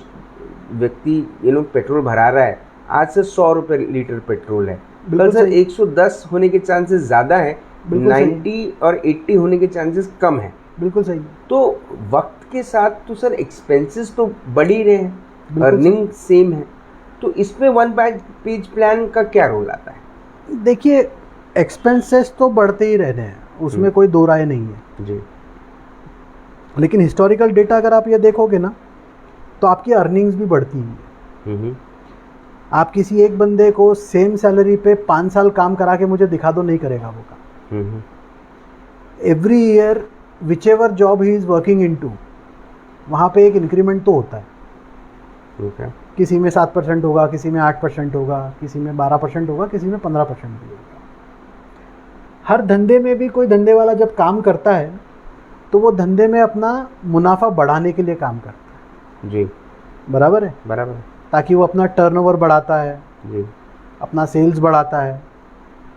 व्यक्ति पेट्रोल भरा रहा है, आज से 100 रुपये लीटर पेट्रोल है, कल सर 110 होने के चांसेस ज़्यादा है, 90 और 80 होने के चांसेस कम है। बिल्कुल सही। तो वक्त के साथ तो सर एक्सपेंसेस तो बढ़ ही रहे हैं, अर्निंग सेम है, तो इसमें 1 पेज प्लान का क्या रोल आता है? देखिए, एक्सपेंसेस तो बढ़ते ही रहने हैं, उसमें कोई दो राय नहीं है जी। लेकिन हिस्टोरिकल डेटा अगर आप ये देखोगे ना तो आपकी अर्निंग्स भी बढ़ती है। आप किसी एक बंदे को सेम सैलरी पे 5 साल काम करा के मुझे दिखा दो, नहीं करेगा वो काम। Every year which ever job he is working into, वहाँ पे एक इंक्रीमेंट तो होता है। किसी में 7% होगा, किसी में 8% होगा, किसी में 12% होगा, किसी में 15% भी होगा। हर धंधे में भी कोई धंधे वाला जब काम करता है तो वो धंधे में अपना मुनाफा बढ़ाने के लिए काम करता है। जी, बराबर है। बराबर है। ताकि वो अपना टर्नओवर बढ़ाता है जी, अपना सेल्स बढ़ाता है,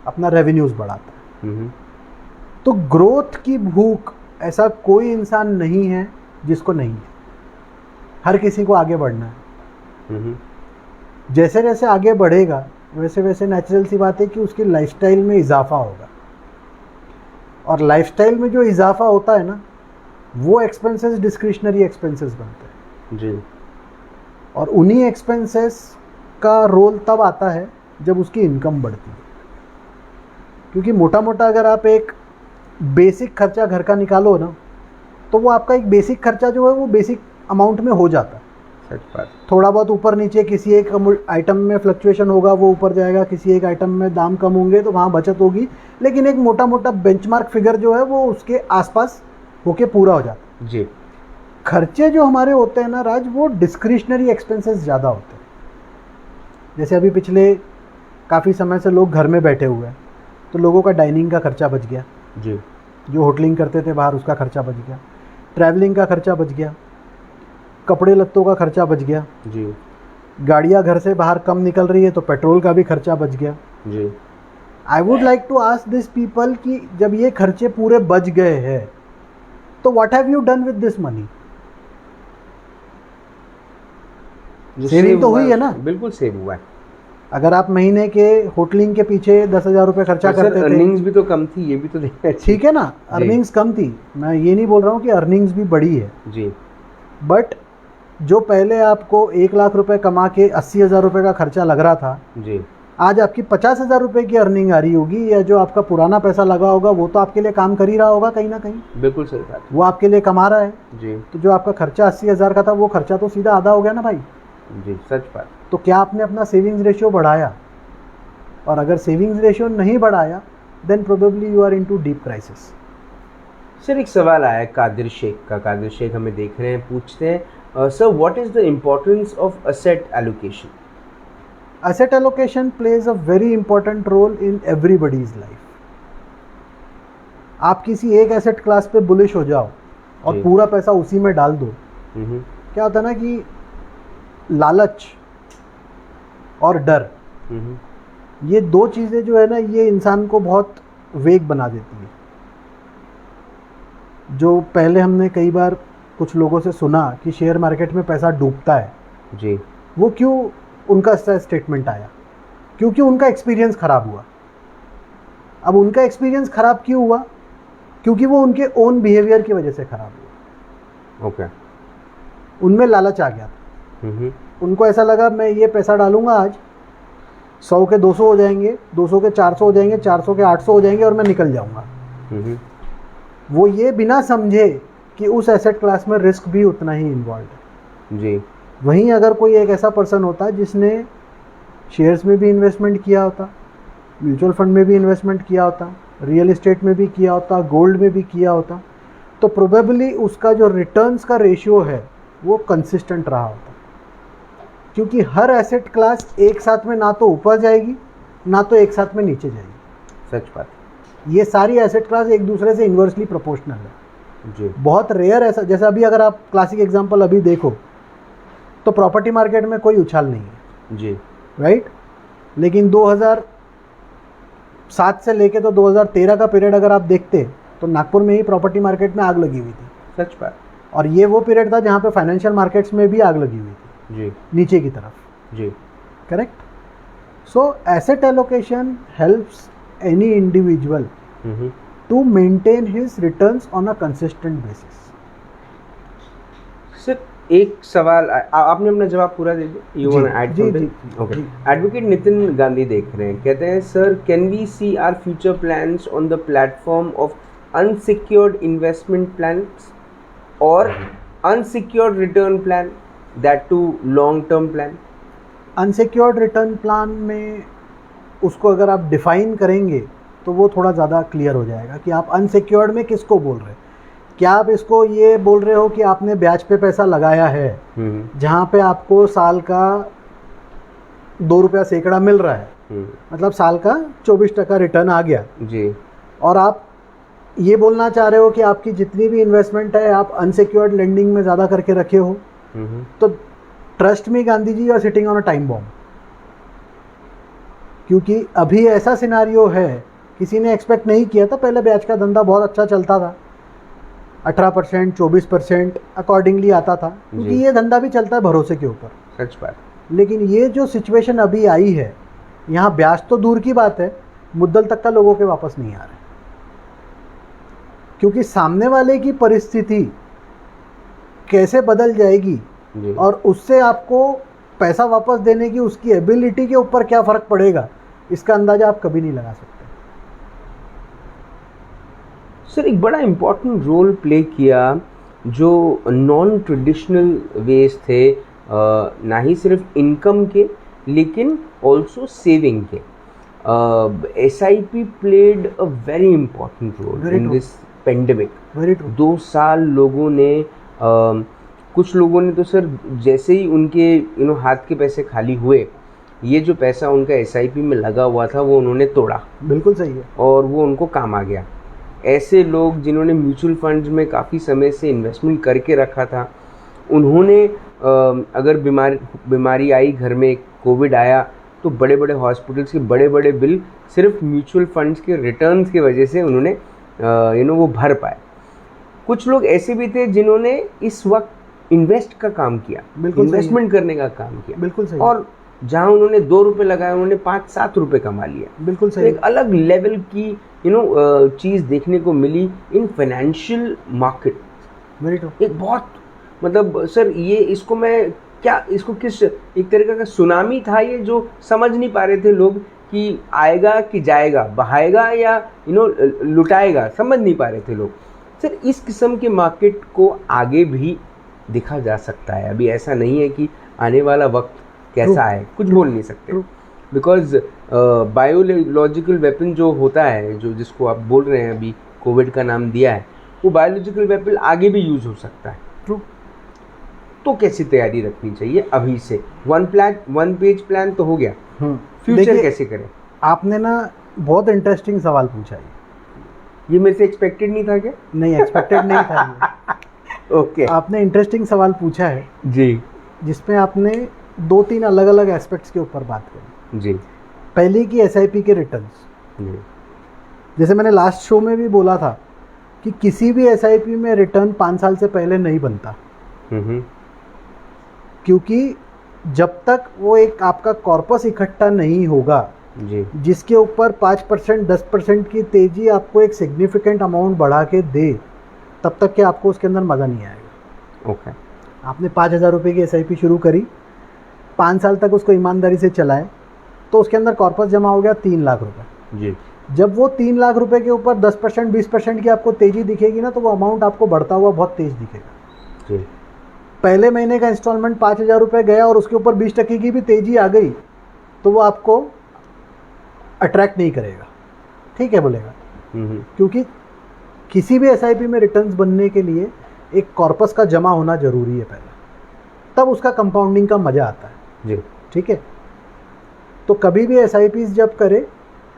अपना रेवेन्यूज़ बढ़ाता है। तो ग्रोथ की भूख ऐसा कोई इंसान नहीं है जिसको नहीं है। हर किसी को आगे बढ़ना है। जैसे जैसे आगे बढ़ेगा वैसे वैसे नेचुरल सी बात है कि उसकी लाइफस्टाइल में इजाफा होगा, और लाइफस्टाइल में जो इजाफा होता है ना वो एक्सपेंसेस डिस्क्रिशनरी एक्सपेंसेस बनते हैं जी। और उन्हीं एक्सपेंसेस का रोल तब आता है जब उसकी इनकम बढ़ती है। क्योंकि मोटा मोटा अगर आप एक बेसिक खर्चा घर का निकालो ना तो वो आपका एक बेसिक खर्चा जो है वो बेसिक अमाउंट में हो जाता है। सच बात। थोड़ा बहुत ऊपर नीचे किसी एक आइटम में फ्लक्चुएशन होगा, वो ऊपर जाएगा, किसी एक आइटम में दाम कम होंगे तो वहाँ बचत होगी, लेकिन एक मोटा मोटा बेंचमार्क फिगर जो है वो उसके आसपास होके पूरा हो जाता है जी। खर्चे जो हमारे होते हैं ना राज, वो डिस्क्रिशनरी एक्सपेंसेस ज़्यादा होते हैं। जैसे अभी पिछले काफ़ी समय से लोग घर में बैठे हुए हैं तो लोगों का डाइनिंग का खर्चा बच गया जी, जो होटलिंग करते थे बाहर उसका खर्चा बच गया, ट्रैवलिंग का खर्चा बच गया, कपड़े लत्तों का खर्चा बच गया जी, गाड़ियाँ घर से बाहर कम निकल रही है तो पेट्रोल का भी खर्चा बच गया जी। I would like to ask this people कि जब ये खर्चे पूरे बच गए हैं तो what have you done with this money? Saving तो हुई है ना? बिल्कुल सेव हुआ है। अगर आप महीने के होटलिंग के पीछे 10,000 रुपये खर्चा करते थे, अर्निंग्स भी तो कम थी, ये भी तो देखना चाहिए। ठीक है ना, अर्निंग्स कम थी, मैं ये नहीं बोल रहा हूँ कि अर्निंग्स भी बढ़ी है जी, बट जो पहले आपको 1 लाख रुपए कमा के 80,000 रुपये का खर्चा लग रहा था जी, आज आपकी 50,000 रुपये की अर्निंग आ रही होगी, या जो आपका पुराना पैसा लगा होगा वो तो आपके लिए काम कर ही रहा होगा कहीं ना कहीं। बिल्कुल सही बात। वो आपके लिए कमा रहा है जी। तो जो आपका खर्चा 80,000 का था वो खर्चा तो सीधा आधा हो गया ना भाई जी, सच बात। तो क्या आपने अपना सेविंग्स रेशियो बढ़ाया? और अगर सेविंग्स रेशियो नहीं बढ़ाया then probably you are into deep crisis. Sir एक सवाल आया कादिर शेख का, कादिर शेख हमें देख रहे हैं, पूछते हैं sir what is the importance of asset allocation? Asset allocation plays a very important role in everybody's life. आप किसी एक एसेट क्लास पे बुलिश हो जाओ और पूरा पैसा उसी में डाल दो, क्या होता है ना कि लालच और डर, ये दो चीज़ें जो है ना, ये इंसान को बहुत वेग बना देती है। जो पहले हमने कई बार कुछ लोगों से सुना कि शेयर मार्केट में पैसा डूबता है जी, वो क्यों उनका स्टेटमेंट आया? क्योंकि उनका एक्सपीरियंस ख़राब हुआ। अब उनका एक्सपीरियंस ख़राब क्यों हुआ? क्योंकि वो उनके ओन बिहेवियर की वजह से ख़राब हुआ। ओके। उनमें लालच आ गया था। उनको ऐसा लगा मैं ये पैसा डालूंगा आज, 100 के 200 हो जाएंगे, 200 के 400 हो जाएंगे, 400 के 800 हो जाएंगे और मैं निकल जाऊंगा। वो ये बिना समझे कि उस एसेट क्लास में रिस्क भी उतना ही इन्वॉल्व है जी। वहीं अगर कोई एक ऐसा पर्सन होता जिसने शेयर्स में भी इन्वेस्टमेंट किया होता, म्यूचुअल फंड में भी इन्वेस्टमेंट किया होता, रियल एस्टेट में भी किया होता, गोल्ड में भी किया होता, तो प्रोबेबली उसका जो रिटर्न्स का रेशियो है वो कंसिस्टेंट रहा होता। क्योंकि हर एसेट क्लास एक साथ में ना तो ऊपर जाएगी ना तो एक साथ में नीचे जाएगी। सच बात। ये सारी एसेट क्लास एक दूसरे से इन्वर्सली प्रोपोर्शनल है जी। बहुत रेयर ऐसा, जैसे अभी अगर आप क्लासिक एग्जांपल अभी देखो तो प्रॉपर्टी मार्केट में कोई उछाल नहीं है जी, राइट। लेकिन 2007 से लेके तो 2013 का पीरियड अगर आप देखते तो नागपुर में ही प्रॉपर्टी मार्केट में आग लगी हुई थी। सच बात। और ये वो पीरियड था जहाँ पे फाइनेंशियल मार्केट्स में भी आग लगी हुई थी जी, नीचे की तरफ। जी, correct. So asset allocation helps any individual to maintain his returns on a consistent basis. Sir एक सवाल, आपने अपना जवाब पूरा दे दिया। You want to add something? Okay. Advocate Nitin Gandhi देख रहे हैं, कहते हैं sir can we see our future plans on the platform of unsecured investment plans और unsecured return plan, that too long term plan? Unsecured return plan में उसको अगर आप डिफाइन करेंगे तो वो थोड़ा ज़्यादा क्लियर हो जाएगा कि आप अनसिक्योर्ड में किसको बोल रहे हैं। क्या आप इसको ये बोल रहे हो कि आपने ब्याज पे पैसा लगाया है जहाँ पे आपको साल का 2 रुपया सैकड़ा मिल रहा है, मतलब साल का 24% रिटर्न आ गया जी, और आप ये बोलना चाह रहे हो कि आपकी जितनी भी इन्वेस्टमेंट है आप अनसिक्योर्ड लेंडिंग में ज़्यादा करके रखे हो, तो trust me Gandhi ji, you are sitting on a time bomb. क्योंकि अभी ऐसा सिनारियो है, किसी ने एक्सपेक्ट नहीं किया था, पहले ब्याज का धंधा बहुत अच्छा चलता था, 18% 24% अकॉर्डिंगली आता था, क्योंकि ये धंधा भी चलता है भरोसे के ऊपर। सच बात। लेकिन ये जो सिचुएशन अभी आई है, यहाँ ब्याज तो दूर की बात है, मुद्दल तक का लोगों के वापस नहीं आ रहे, क्योंकि सामने वाले की परिस्थिति कैसे बदल जाएगी और उससे आपको पैसा वापस देने की उसकी एबिलिटी के ऊपर क्या फ़र्क पड़ेगा, इसका अंदाज़ा आप कभी नहीं लगा सकते। सर एक बड़ा इम्पॉर्टेंट रोल प्ले किया जो नॉन ट्रेडिशनल वेज थे, ना ही सिर्फ इनकम के लेकिन ऑल्सो सेविंग के। SIP played a very important role in this pandemic. 2 साल लोगों ने कुछ लोगों ने तो सर जैसे ही उनके हाथ के पैसे खाली हुए, ये जो पैसा उनका SIP में लगा हुआ था वो उन्होंने तोड़ा। बिल्कुल सही है। और वो उनको काम आ गया। ऐसे लोग जिन्होंने म्यूचुअल फंड्स में काफ़ी समय से इन्वेस्टमेंट करके रखा था, उन्होंने अगर बीमारी आई घर में, कोविड आया, तो बड़े बड़े हॉस्पिटल्स के बड़े बड़े बिल सिर्फ म्यूचुअल फंड्स के रिटर्न्स की वजह से उन्होंने वो भर पाए। कुछ लोग ऐसे भी थे जिन्होंने इस वक्त इन्वेस्ट का काम किया, इन्वेस्टमेंट करने का काम किया। बिल्कुल सही। और जहाँ उन्होंने 2 रुपये लगाए उन्होंने 5-7 रुपये कमा लिया। बिल्कुल सही। एक अलग लेवल की चीज़ देखने को मिली इन फाइनेंशियल मार्केट। एक बहुत मतलब सर ये इसको मैं क्या, इसको किस एक तरीके का सुनामी था ये, जो समझ नहीं पा रहे थे लोग कि आएगा कि जाएगा, बहाएगा या लुटाएगा, समझ नहीं पा रहे थे लोग। सर इस किस्म के मार्केट को आगे भी देखा जा सकता है। अभी ऐसा नहीं है कि आने वाला वक्त कैसा है कुछ बोल नहीं सकते, बिकॉज बायोलॉजिकल वेपन जो होता है, जो जिसको आप बोल रहे हैं अभी कोविड का नाम दिया है, वो बायोलॉजिकल वेपन आगे भी यूज हो सकता है। ट्रू। तो कैसी तैयारी रखनी चाहिए अभी से? 1 पेज प्लान तो हो गया, फ्यूचर कैसे करें? आपने ना बहुत इंटरेस्टिंग सवाल पूछा है। ये मेरे से एक्सपेक्टेड नहीं था क्या? नहीं, एक्सपेक्टेड नहीं था। ओके आपने इंटरेस्टिंग सवाल पूछा है जी जिसमें आपने 2-3 अलग अलग एस्पेक्ट्स के ऊपर बात करी। जी पहली की एसआईपी के रिटर्न्स। जी जैसे मैंने लास्ट शो में भी बोला था कि किसी भी एसआईपी में रिटर्न 5 साल से पहले नहीं बनता, क्योंकि जब तक वो एक आपका कॉर्पस इकट्ठा नहीं होगा जी जिसके ऊपर 5% 10% की तेजी आपको एक सिग्निफिकेंट अमाउंट बढ़ा के दे, तब तक कि आपको उसके अंदर मज़ा नहीं आएगा। ओके आपने 5,000 रुपये की एसआईपी शुरू करी, 5 साल तक उसको ईमानदारी से चलाए, तो उसके अंदर कॉर्पस जमा हो गया 3 लाख रुपये। जी जब वो 3 लाख रुपए के ऊपर 10% 20% की आपको तेजी दिखेगी ना, तो वो अमाउंट आपको बढ़ता हुआ बहुत तेज दिखेगा। जी पहले महीने का इंस्टॉलमेंट 5,000 रुपये गया और उसके ऊपर 20% की भी तेजी आ गई, तो वो आपको अट्रैक्ट नहीं करेगा, ठीक है बोलेगा। क्योंकि किसी भी एसआईपी में रिटर्न्स बनने के लिए एक कॉर्पस का जमा होना जरूरी है पहले, तब उसका कंपाउंडिंग का मज़ा आता है जी ठीक है। तो कभी भी एसआईपीज जब करें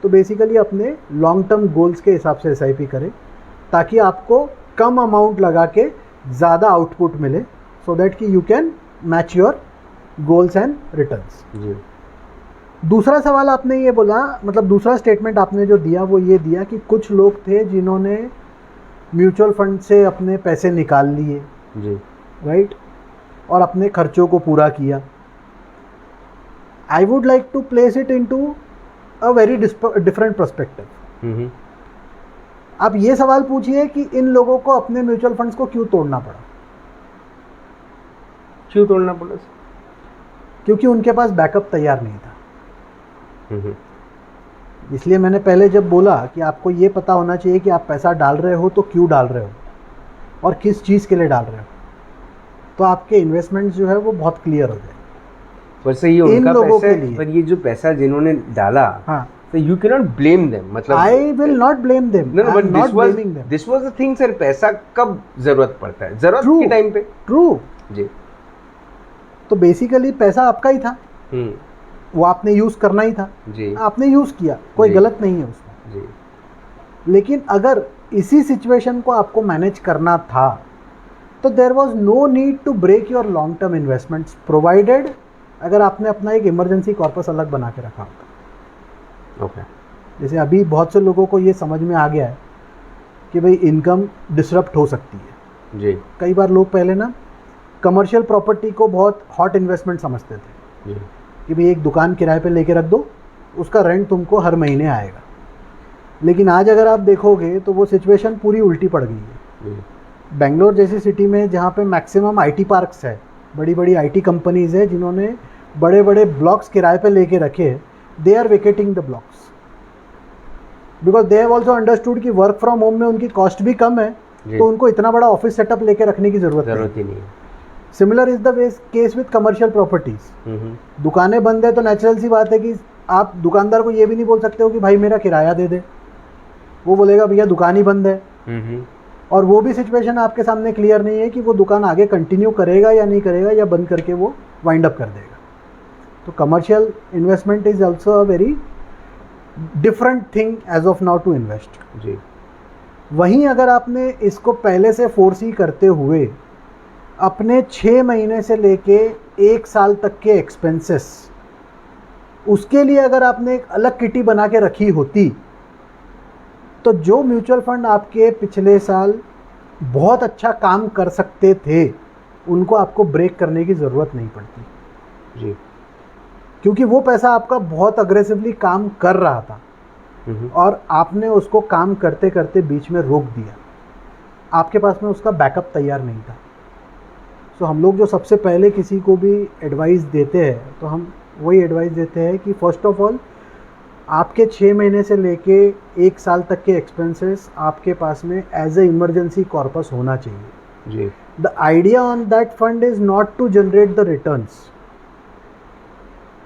तो बेसिकली अपने लॉन्ग टर्म गोल्स के हिसाब से एसआईपी करें, ताकि आपको कम अमाउंट लगा के ज़्यादा आउटपुट मिले, सो दैट कि you can match your goals and returns. जी दूसरा सवाल आपने ये बोला, मतलब दूसरा स्टेटमेंट आपने जो दिया वो ये दिया कि कुछ लोग थे जिन्होंने म्यूचुअल फंड से अपने पैसे निकाल लिए, जी राइट, और अपने खर्चों को पूरा किया। I would like to place it into a very different perspective. आप ये सवाल पूछिए कि इन लोगों को अपने म्यूचुअल फंड्स को क्यों तोड़ना पड़ा? क्यों तोड़ना पड़ा? क्योंकि उनके पास बैकअप तैयार नहीं था। इसलिए मैंने पहले जब बोला कि आपको ये पता होना चाहिए कि आप पैसा डाल रहे हो तो क्यों डाल रहे हो और किस चीज़ के लिए डाल रहे हो, तो आपके इन्वेस्टमेंट्स जो है वो बहुत क्लियर हो जाए। वैसे ये उनका पैसा है, पर ये जो पैसा जिन्होंने डाला, हाँ, so you cannot blame them, मतलब I will not blame them. No, but this was the thing sir, पैसा कब जरूरत पड़ता है? जरूरत के टाइम पे। True जी। तो बेसिकली पैसा आपका ही था, वो आपने यूज करना ही था जी, आपने यूज किया, कोई गलत नहीं है उसमें जी। लेकिन अगर इसी सिचुएशन को आपको मैनेज करना था तो there was no need to break your long term investments, provided अगर आपने अपना एक इमरजेंसी कॉर्पस अलग बना के रखा होता। ओके। जैसे अभी बहुत से लोगों को ये समझ में आ गया है कि भाई इनकम डिसरप्ट हो सकती है जी। कई बार लोग पहले ना कमर्शियल प्रॉपर्टी को बहुत हॉट इन्वेस्टमेंट समझते थे जी, कि भाई एक दुकान किराए पे लेके रख दो, उसका रेंट तुमको हर महीने आएगा। लेकिन आज अगर आप देखोगे तो वो सिचुएशन पूरी उल्टी पड़ गई है। बेंगलोर जैसी सिटी में जहाँ पे मैक्सिमम आईटी पार्क्स है, बड़ी बड़ी आईटी कंपनीज है जिन्होंने बड़े बड़े ब्लॉक्स किराए पे लेके रखे, they are vacating the blocks because they have also understood कि वर्क फ्रॉम होम में उनकी कॉस्ट भी कम है, तो उनको इतना बड़ा ऑफिस सेटअप लेके रखने की जरूरत ही नहीं है। Similar is the case with commercial properties. दुकानें बंद है तो नेचुरल सी बात है कि आप दुकानदार को ये भी नहीं बोल सकते हो कि भाई मेरा किराया दे दे, वो बोलेगा भैया दुकान ही बंद है। और वो भी सिचुएशन आपके सामने क्लियर नहीं है कि वो दुकान आगे कंटिन्यू करेगा या नहीं करेगा, या बंद करके वो वाइंड अप कर देगा। तो commercial investment is also a very different thing as of now to invest जी। वहीं अगर आपने इसको पहले से फोरसी करते हुए अपने 6 महीने से लेके 1 साल तक के एक्सपेंसेस, उसके लिए अगर आपने एक अलग किटी बना के रखी होती, तो जो म्यूचुअल फंड आपके पिछले साल बहुत अच्छा काम कर सकते थे उनको आपको ब्रेक करने की ज़रूरत नहीं पड़ती जी, क्योंकि वो पैसा आपका बहुत अग्रेसिवली काम कर रहा था और आपने उसको काम करते करते बीच में रोक दिया। आपके पास में उसका बैकअप तैयार नहीं था। सो हम लोग जो सबसे पहले किसी को भी एडवाइस देते हैं तो हम वही एडवाइस देते हैं कि फर्स्ट ऑफ ऑल आपके 6 महीने से लेके 1 साल तक के एक्सपेंसेस आपके पास में एज ए इमरजेंसी कॉर्पस होना चाहिए जी। The idea on that fund is not to generate the returns,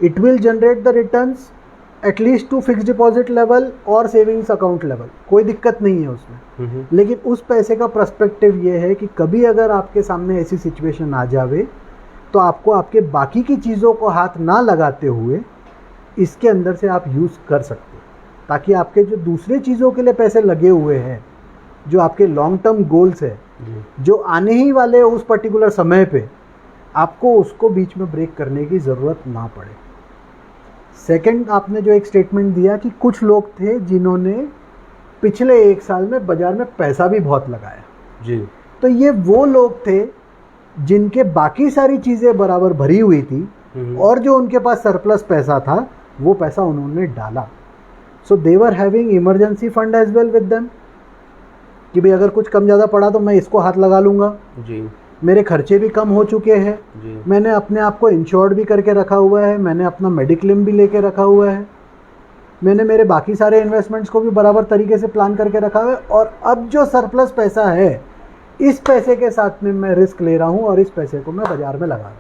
it will generate the returns at least to fix deposit level और सेविंग्स अकाउंट लेवल, कोई दिक्कत नहीं है उसमें। लेकिन उस पैसे का पर्सपेक्टिव ये है कि कभी अगर आपके सामने ऐसी सिचुएशन आ जावे तो आपको आपके बाकी की चीज़ों को हाथ ना लगाते हुए इसके अंदर से आप यूज़ कर सकते, ताकि आपके जो दूसरे चीज़ों के लिए पैसे लगे हुए हैं, जो आपके लॉन्ग टर्म गोल्स है, जो आने ही वाले उस पर्टिकुलर समय पे आपको उसको बीच में ब्रेक करने की ज़रूरत ना पड़े। सेकंड, आपने जो एक स्टेटमेंट दिया कि कुछ लोग थे जिन्होंने पिछले 1 साल में बाजार में पैसा भी बहुत लगाया जी, तो ये वो लोग थे जिनके बाकी सारी चीज़ें बराबर भरी हुई थी और जो उनके पास सरप्लस पैसा था वो पैसा उन्होंने डाला। So they were having emergency fund as well with them कि भाई अगर कुछ कम ज़्यादा पड़ा तो मैं इसको हाथ लगा लूँगा जी, मेरे खर्चे भी कम हो चुके हैं, मैंने अपने आप को इंश्योर्ड भी करके रखा हुआ है, मैंने अपना मेडिक्लेम भी लेके रखा हुआ है, मैंने मेरे बाकी सारे इन्वेस्टमेंट्स को भी बराबर तरीके से प्लान करके रखा हुआ है और अब जो सरप्लस पैसा है इस पैसे के साथ में मैं रिस्क ले रहा हूँ और इस पैसे को मैं बाजार में लगा रहा हूँ।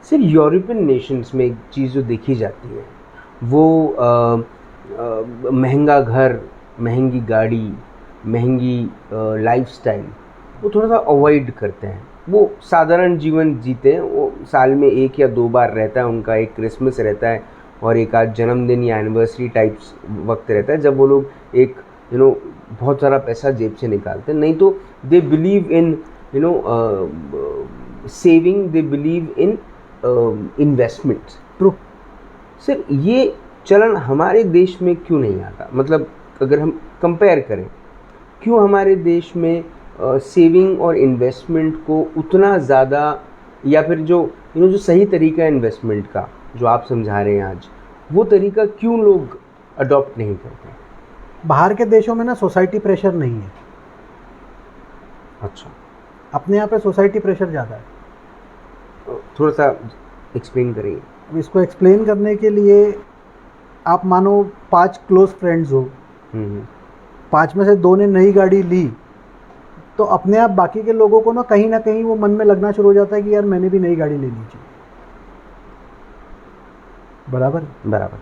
सर, यूरोपियन नेशंस में एक चीज़ जो देखी जाती है वो महंगा घर, महंगी गाड़ी, महंगी लाइफस्टाइल वो थोड़ा सा अवॉइड करते हैं। वो साधारण जीवन जीते हैं, वो साल में 1 या 2 बार रहता है उनका, एक क्रिसमस रहता है और एक आध जन्मदिन या एनिवर्सरी टाइप्स वक्त रहता है जब वो लोग एक बहुत सारा पैसा जेब से निकालते हैं। नहीं तो they believe in saving, they believe in investments. True. Sir, ये चलन हमारे देश में क्यों नहीं आता? मतलब अगर हम कंपेयर करें, क्यों हमारे देश में सेविंग और इन्वेस्टमेंट को उतना ज़्यादा, या फिर जो जो सही तरीका है इन्वेस्टमेंट का जो आप समझा रहे हैं आज, वो तरीका क्यों लोग अडॉप्ट नहीं करते? बाहर के देशों में ना सोसाइटी प्रेशर नहीं है। अच्छा। अपने यहाँ पे सोसाइटी प्रेशर ज़्यादा है। थोड़ा सा एक्सप्लेन करिए। इसको एक्सप्लेन करने के लिए आप मानो 5 क्लोज फ्रेंड्स हो, 5 में से 2 ने नई गाड़ी ली तो अपने आप बाकी के लोगों को ना कहीं वो मन में लगना शुरू हो जाता है कि यार मैंने भी नई गाड़ी लेनी चाहिए। बराबर बराबर।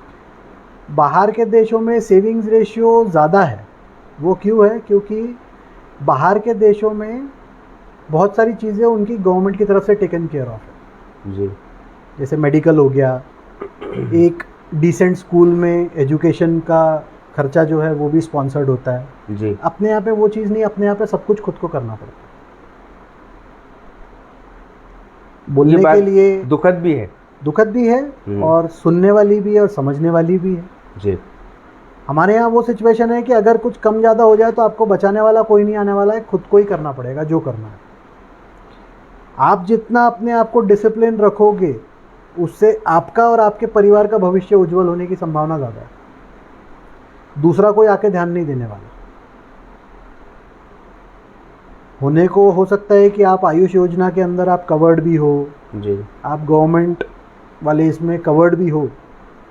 बाहर के देशों में सेविंग्स रेशियो ज़्यादा है। वो क्यों है? क्योंकि बाहर के देशों में बहुत सारी चीज़ें उनकी गवर्नमेंट की तरफ से टेकन केयर ऑफ है जी। जैसे मेडिकल हो गया, एक डिसेंट स्कूल में एजुकेशन का खर्चा जो है वो भी स्पॉन्सर्ड होता है जी। अपने यहाँ पे वो चीज़ नहीं, अपने यहाँ पे सब कुछ खुद को करना पड़ता है। बोलने के लिए दुखद भी है और सुनने वाली भी है और समझने वाली भी है जी। हमारे यहाँ वो सिचुएशन है कि अगर कुछ कम ज़्यादा हो जाए तो आपको बचाने वाला कोई नहीं आने वाला है, खुद को ही करना पड़ेगा जो करना है। आप जितना अपने आप को डिसिप्लिन रखोगे उससे आपका और आपके परिवार का भविष्य उज्जवल होने की संभावना ज़्यादा है। दूसरा कोई आके ध्यान नहीं देने वाला। होने को हो सकता है कि आप आयुष योजना के अंदर आप कवर्ड भी हो जी, आप गवर्नमेंट वाले इसमें कवर्ड भी हो,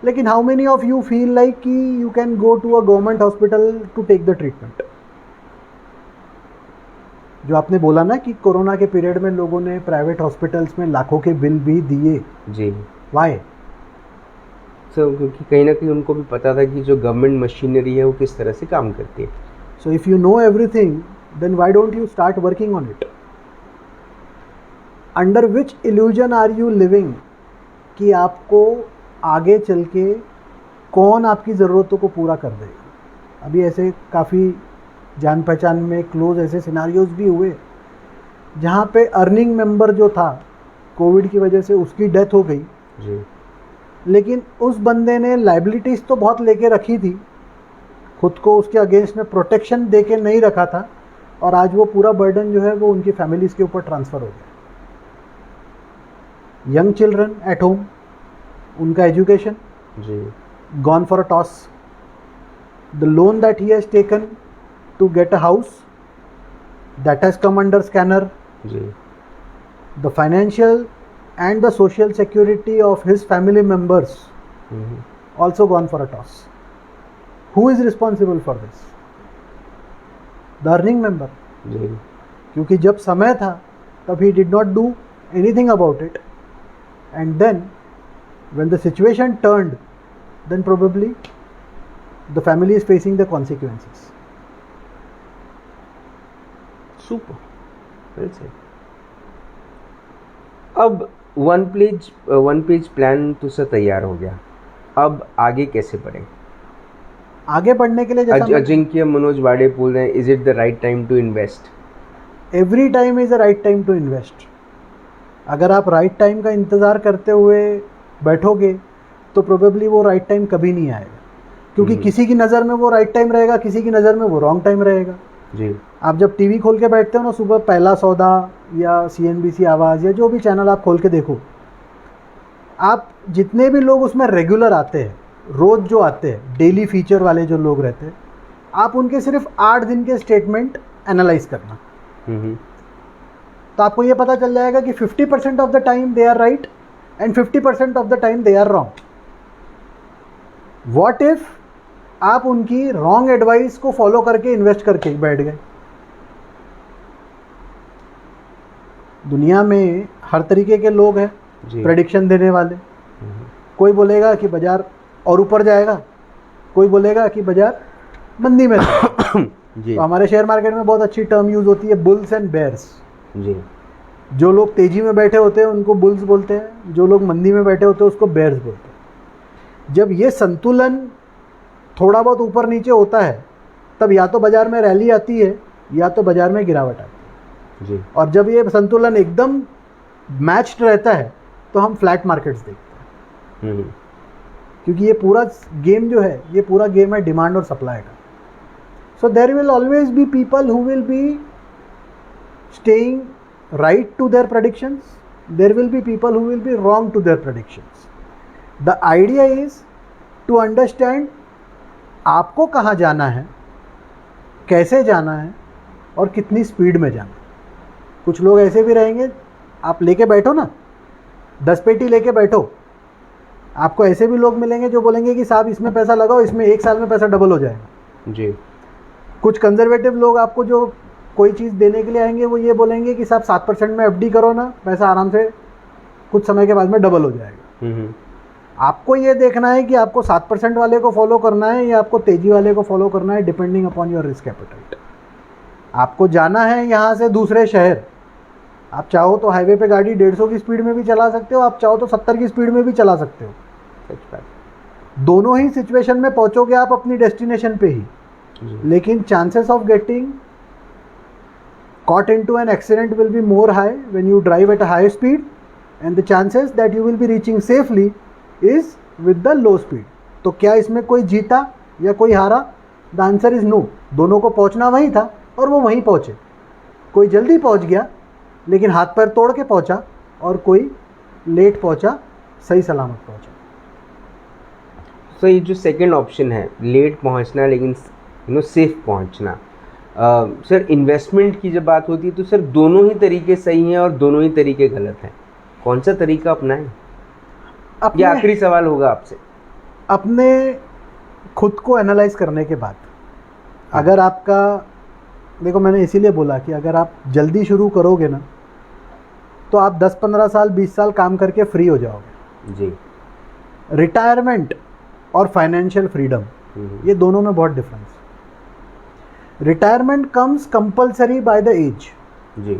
लेकिन how many of you feel like कि you can go to a government hospital to take the treatment? जो आपने बोला ना कि कोरोना के पीरियड में लोगों ने प्राइवेट हॉस्पिटल्स में लाखों के बिल भी दिए जी। वाई? क्योंकि कहीं ना कहीं उनको भी पता था कि जो गवर्नमेंट मशीनरी है वो किस तरह से काम करती है। So if you know everything then why don't you start working on it? Under which illusion are you living कि आपको आगे चल के कौन आपकी ज़रूरतों को पूरा कर देगा? अभी ऐसे काफ़ी जान पहचान में क्लोज ऐसे सिनारियोज भी हुए जहाँ पे अर्निंग मेंबर जो था कोविड की वजह से उसकी डेथ हो गई जी। लेकिन उस बंदे ने लाइबिलिटीज़ तो बहुत लेके रखी थी, खुद को उसके अगेंस्ट में प्रोटेक्शन दे के नहीं रखा था और आज वो पूरा बर्डन जो है वो उनकी फैमिलीज़ के ऊपर ट्रांसफ़र हो गया। यंग चिल्ड्रन एट होम, उनका एजुकेशन जी gone for a toss. The loan that he has taken to get a house that has come under scanner जी। The financial and the social security of his family members also gone for a toss. Who is responsible for this? The earning member. क्योंकि जब समय था तब he did not do anything about it, and then when the situation turned, then probably the family is facing the consequences. Super. Well said. अब वन पेज प्लान तो सर तैयार हो गया, अब आगे कैसे बढ़ें? आगे बढ़ने के लिए अजिंक्य मनोज वाड़े बोल रहे हैं, is it the right time to invest? Every time is a right time to invest. अगर आप राइट टाइम का इंतज़ार करते हुए बैठोगे तो प्रोबेबली वो राइट टाइम कभी नहीं आएगा, क्योंकि किसी की नज़र में वो राइट टाइम रहेगा, किसी की नज़र में वो रॉन्ग टाइम रहेगा। जी। आप जब टीवी खोल के बैठते हो ना, सुबह पहला सौदा या CNBC आवाज़ या जो भी चैनल आप खोल के देखो, आप जितने भी लोग उसमें रेगुलर आते हैं, रोज़ जो आते हैं, डेली फीचर वाले जो लोग रहते हैं, आप उनके सिर्फ 8 दिन के स्टेटमेंट एनालाइज करना, तो आपको ये पता चल जाएगा कि 50% of the time they are right and 50% of the time they are wrong. What if आप उनकी रॉन्ग एडवाइस को फॉलो करके इन्वेस्ट करके बैठ गए? दुनिया में हर तरीके के लोग हैं प्रेडिक्शन देने वाले। कोई बोलेगा कि बाजार और ऊपर जाएगा, कोई बोलेगा कि बाजार मंदी में जी। तो हमारे शेयर मार्केट में बहुत अच्छी टर्म यूज होती है, बुल्स एंड बेयर्स जी। जो लोग तेजी में बैठे होते हैं उनको बुल्स बोलते हैं, जो लोग मंदी में बैठे होते हैं उसको बेयर्स बोलते हैं। जब ये संतुलन थोड़ा बहुत ऊपर नीचे होता है तब या तो बाजार में रैली आती है या तो बाजार में गिरावट आती है जी। और जब ये संतुलन एकदम मैच्ड रहता है तो हम फ्लैट मार्केट्स देखते हैं, क्योंकि ये पूरा गेम जो है, ये पूरा गेम है डिमांड और सप्लाई का। So there will always be people who will be staying right to their predictions, there will be people who will be wrong to their predictions. The idea is to understand आपको कहाँ जाना है, कैसे जाना है और कितनी स्पीड में जाना है। कुछ लोग ऐसे भी रहेंगे, आप लेके बैठो ना, 10 पेटी लेके बैठो, आपको ऐसे भी लोग मिलेंगे जो बोलेंगे कि साहब इसमें पैसा लगाओ, इसमें 1 साल में पैसा डबल हो जाएगा जी। कुछ कंजर्वेटिव लोग आपको जो कोई चीज़ देने के लिए आएंगे वो ये बोलेंगे कि साहब 7% में FD करो ना, पैसा आराम से कुछ समय के बाद में डबल हो जाएगा। आपको ये देखना है कि आपको 7% वाले को फॉलो करना है या आपको तेजी वाले को फॉलो करना है, depending upon your risk appetite. आपको जाना है यहाँ से दूसरे शहर, आप चाहो तो हाईवे पे गाड़ी 150 की स्पीड में भी चला सकते हो, आप चाहो तो 70 की स्पीड में भी चला सकते हो। दोनों ही सिचुएशन में पहुँचोगे आप अपनी डेस्टिनेशन पे ही, लेकिन chances of getting caught into an accident will be more high when you drive at a high speed, and the chances that you will be reaching safely is with the low speed. तो क्या इसमें कोई जीता या कोई हारा? The answer is no. दोनों को पहुंचना वहीं था और वो वहीं पहुंचे। कोई जल्दी पहुंच गया लेकिन हाथ पैर तोड़ के पहुंचा, और कोई लेट पहुंचा, सही सलामत पहुंचा। सो ये जो सेकंड ऑप्शन है, लेट पहुंचना लेकिन सेफ पहुंचना, सर इन्वेस्टमेंट की जब बात होती है तो सर दोनों ही तरीके सही हैं और दोनों ही तरीके गलत हैं, कौन सा तरीका अपनाएं? ये आखिरी सवाल होगा आपसे। अपने खुद को एनालाइज करने के बाद, अगर आपका, देखो मैंने इसीलिए बोला कि अगर आप जल्दी शुरू करोगे ना तो आप 10-15 साल 20 साल काम करके फ्री हो जाओगे जी। रिटायरमेंट और फाइनेंशियल फ्रीडम, ये दोनों में बहुत difference. Retirement comes compulsory by the age जी।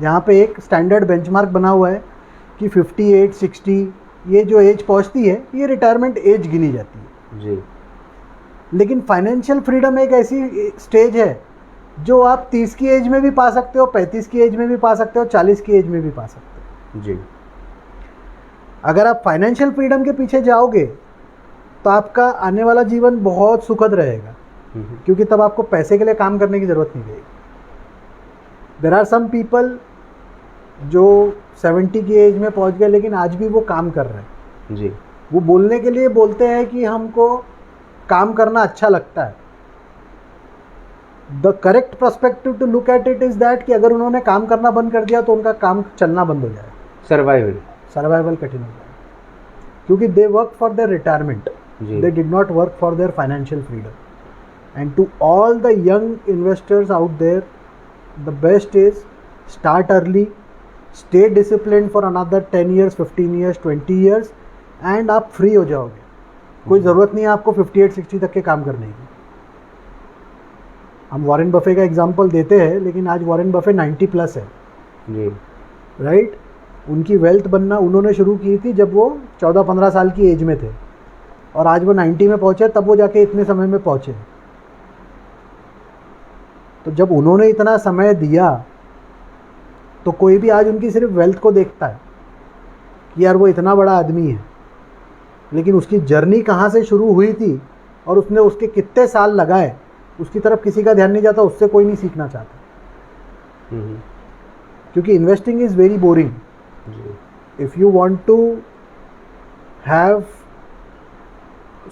यहाँ पे एक स्टैंडर्ड बेंचमार्क बना हुआ है कि 58, 60 ये जो एज पहुँचती है ये रिटायरमेंट एज गिनी जाती है जी। लेकिन फाइनेंशियल फ्रीडम एक ऐसी स्टेज है जो आप 30 की एज में भी पा सकते हो, 35 की एज में भी पा सकते हो, 40 की एज में भी पा सकते हो जी। अगर आप फाइनेंशियल फ्रीडम के पीछे जाओगे तो आपका आने वाला जीवन बहुत सुखद रहेगा, क्योंकि तब आपको पैसे के लिए काम करने की ज़रूरत नहीं रहेगी। देयर आर सम पीपल जो 70 की एज में पहुंच गए लेकिन आज भी वो काम कर रहे हैं जी। वो बोलने के लिए बोलते हैं कि हमको काम करना अच्छा लगता है। The correct perspective to look at it is that कि अगर उन्होंने काम करना बंद कर दिया तो उनका काम चलना बंद हो जाएगा, सर्वाइवल कठिन हो जाएगा, क्योंकि they work for their retirement, they did not work for their financial freedom. And to all the young investors out there, the best is start early, stay disciplined for another 10 years, 15 years, 20 years and आप फ्री हो जाओगे। कोई ज़रूरत नहीं है आपको 58-60 तक के काम करने की। हम वॉरेन बफे का एग्जांपल देते हैं, लेकिन आज वॉरेन बफे 90+ है जी, राइट। उनकी वेल्थ बनना उन्होंने शुरू की थी जब वो 14-15 साल की एज में थे, और आज वो 90 में पहुँचे, तब वो जाके इतने समय में पहुँचे। तो जब उन्होंने इतना समय दिया तो कोई भी आज उनकी सिर्फ वेल्थ को देखता है कि यार वो इतना बड़ा आदमी है, लेकिन उसकी जर्नी कहाँ से शुरू हुई थी और उसने उसके कितने साल लगाए, उसकी तरफ किसी का ध्यान नहीं जाता, उससे कोई नहीं सीखना चाहता। क्योंकि investing is very boring. If you want to have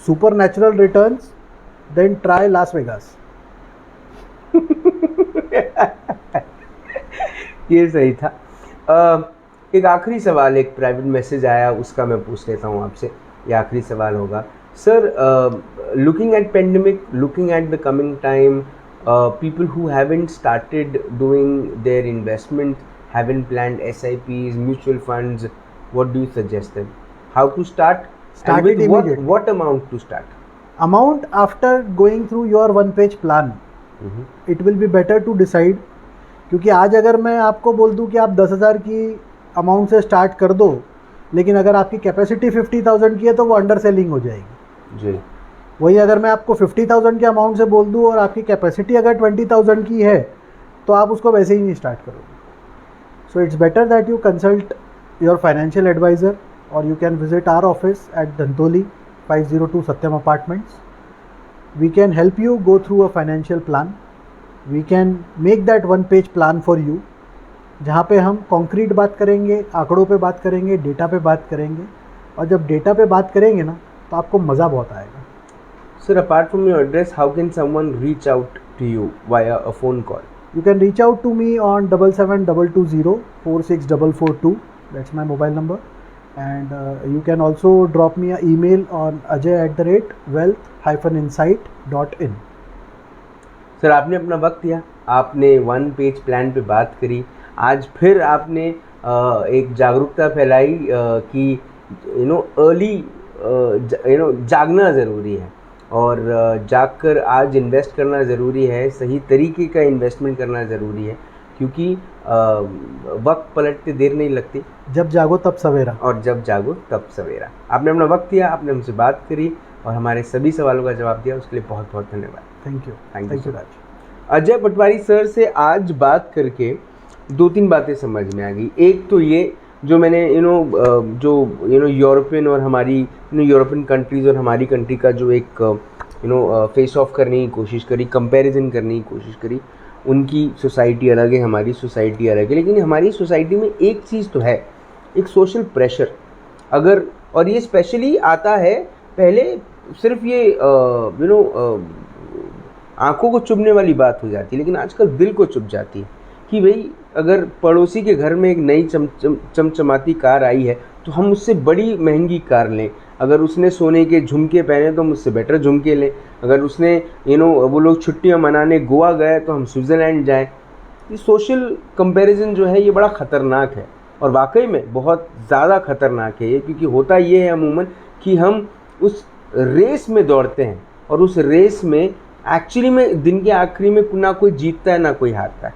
supernatural returns then try Las Vegas. ये सही था। एक आखिरी सवाल, एक प्राइवेट मैसेज आया, उसका मैं पूछ लेता हूँ आपसे। ये आखिरी सवाल होगा sir. Looking at pandemic, looking at the coming time, people who haven't started doing their investment, haven't planned SIPs, mutual funds, what do you suggest them? How to start? Start and it with immediately. what amount to start? Amount after going through your one page plan, it will be better to decide। क्योंकि आज अगर मैं आपको बोल दूं कि आप 10,000 की अमाउंट से स्टार्ट कर दो, लेकिन अगर आपकी कैपेसिटी 50,000 की है तो वो अंडर सेलिंग हो जाएगी जी। वही अगर मैं आपको 50,000 के अमाउंट से बोल दूं और आपकी कैपेसिटी अगर 20,000 की है तो आप उसको वैसे ही नहीं स्टार्ट करोगे। So it's better that you consult your financial advisor और you can visit our office at Dhantoli 502 Satyam apartments. We can help you go through a financial plan. We can make that one page plan for you, जहाँ पे हम कॉन्क्रीट बात करेंगे, आंकड़ों पे बात करेंगे, डेटा पे बात करेंगे। और जब डेटा पे बात करेंगे ना तो आपको मज़ा बहुत आएगा। Sir, apart from your address, how can someone reach out to you via a phone call? You can reach out to me on 7722046442. That's my mobile number. And you can also drop me an email on ajay@wealth-insight.in. Sir, आपने अपना वक्त दिया, आपने वन पेज प्लान पे बात करी। आज फिर आपने एक जागरूकता फैलाई कि अर्ली जागना ज़रूरी है और जागकर आज इन्वेस्ट करना ज़रूरी है, सही तरीके का इन्वेस्टमेंट करना ज़रूरी है, क्योंकि वक्त पलटते देर नहीं लगती। जब जागो तब सवेरा, और जब जागो तब सवेरा। आपने अपना वक्त दिया, आपने हमसे बात करी और हमारे सभी सवालों का जवाब दिया, उसके लिए बहुत बहुत धन्यवाद। Thank you Raj. Ajay Patwari sir से आज बात करके 2-3 बातें समझ में आ गई। एक तो ये जो मैंने यूरोपियन और हमारी यूरोपियन कंट्रीज़ और हमारी कंट्री का जो एक फेस ऑफ करने की कोशिश करी, कंपैरिजन करने की कोशिश करी। उनकी सोसाइटी अलग है, हमारी सोसाइटी अलग है, लेकिन हमारी सोसाइटी में एक चीज़ तो है, एक सोशल प्रेशर। अगर और ये स्पेशली आता है, पहले सिर्फ ये आँखों को चुभने वाली बात हो जाती है, लेकिन आजकल दिल को चुभ जाती है कि भाई अगर पड़ोसी के घर में एक नई चमचमाती कार आई है तो हम उससे बड़ी महंगी कार लें। अगर उसने सोने के झुमके पहने तो हम उससे बेटर झुमके लें। अगर उसने वो लोग छुट्टियां मनाने गोवा गए तो हम स्विट्ज़रलैंड जाएं। ये सोशल कंपैरिजन जो है ये बड़ा ख़तरनाक है और वाकई में बहुत ज़्यादा ख़तरनाक है ये, क्योंकि होता ये है अमूमन कि हम उस रेस में दौड़ते हैं और उस रेस में एक्चुअली में दिन के आखिरी में ना कोई जीतता है ना कोई हारता है।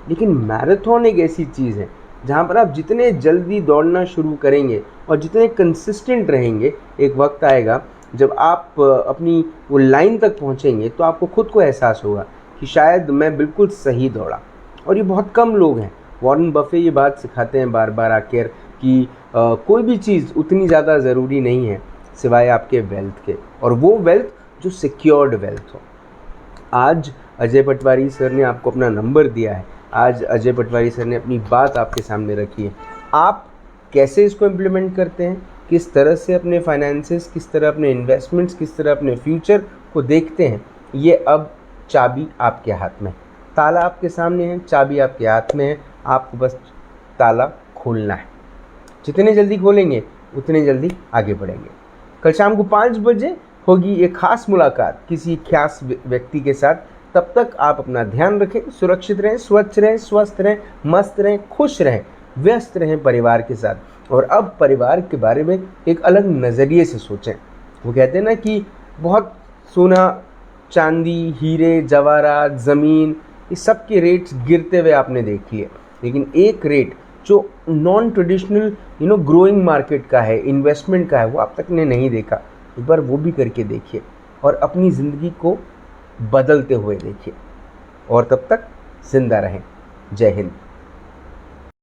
लेकिन मैराथन एक ऐसी चीज़ है जहाँ पर आप जितने जल्दी दौड़ना शुरू करेंगे और जितने कंसिस्टेंट रहेंगे, एक वक्त आएगा जब आप अपनी वो लाइन तक पहुँचेंगे तो आपको खुद को एहसास होगा कि शायद मैं बिल्कुल सही दौड़ा। और ये बहुत कम लोग हैं। वॉरेन बफे ये बात सिखाते हैं बार बार आकर कि कोई भी चीज़ उतनी ज़्यादा ज़रूरी नहीं है सिवाय आपके वेल्थ के, और वो वेल्थ जो सिक्योर्ड वेल्थ हो। आज अजय पटवारी सर ने आपको अपना नंबर दिया है, आज अजय पटवारी सर ने अपनी बात आपके सामने रखी है। आप कैसे इसको इम्प्लीमेंट करते हैं, किस तरह से अपने फाइनेंसेस, किस तरह अपने इन्वेस्टमेंट्स, किस तरह अपने फ्यूचर को देखते हैं, ये अब चाबी आपके हाथ में। ताला आपके सामने है, चाबी आपके हाथ में है, आपको बस ताला खोलना है। जितने जल्दी खोलेंगे उतने जल्दी आगे बढ़ेंगे। कल शाम को 5 बजे होगी एक खास मुलाकात किसी खास व्यक्ति के साथ। तब तक आप अपना ध्यान रखें, सुरक्षित रहें, स्वच्छ रहें, स्वस्थ रहें, मस्त रहें, खुश रहें, व्यस्त रहें परिवार के साथ। और अब परिवार के बारे में एक अलग नज़रिए से सोचें। वो कहते हैं ना कि बहुत सोना, चांदी, हीरे, जवाहरात, ज़मीन, ये सब के रेट्स गिरते हुए आपने देखी है, लेकिन एक रेट जो नॉन ट्रेडिशनल ग्रोइंग मार्केट का है, इन्वेस्टमेंट का है, वो आप तक ने नहीं देखा। एक बार वो भी करके देखिए और अपनी ज़िंदगी को बदलते हुए देखिए। और तब तक जिंदा रहें। जय हिंद।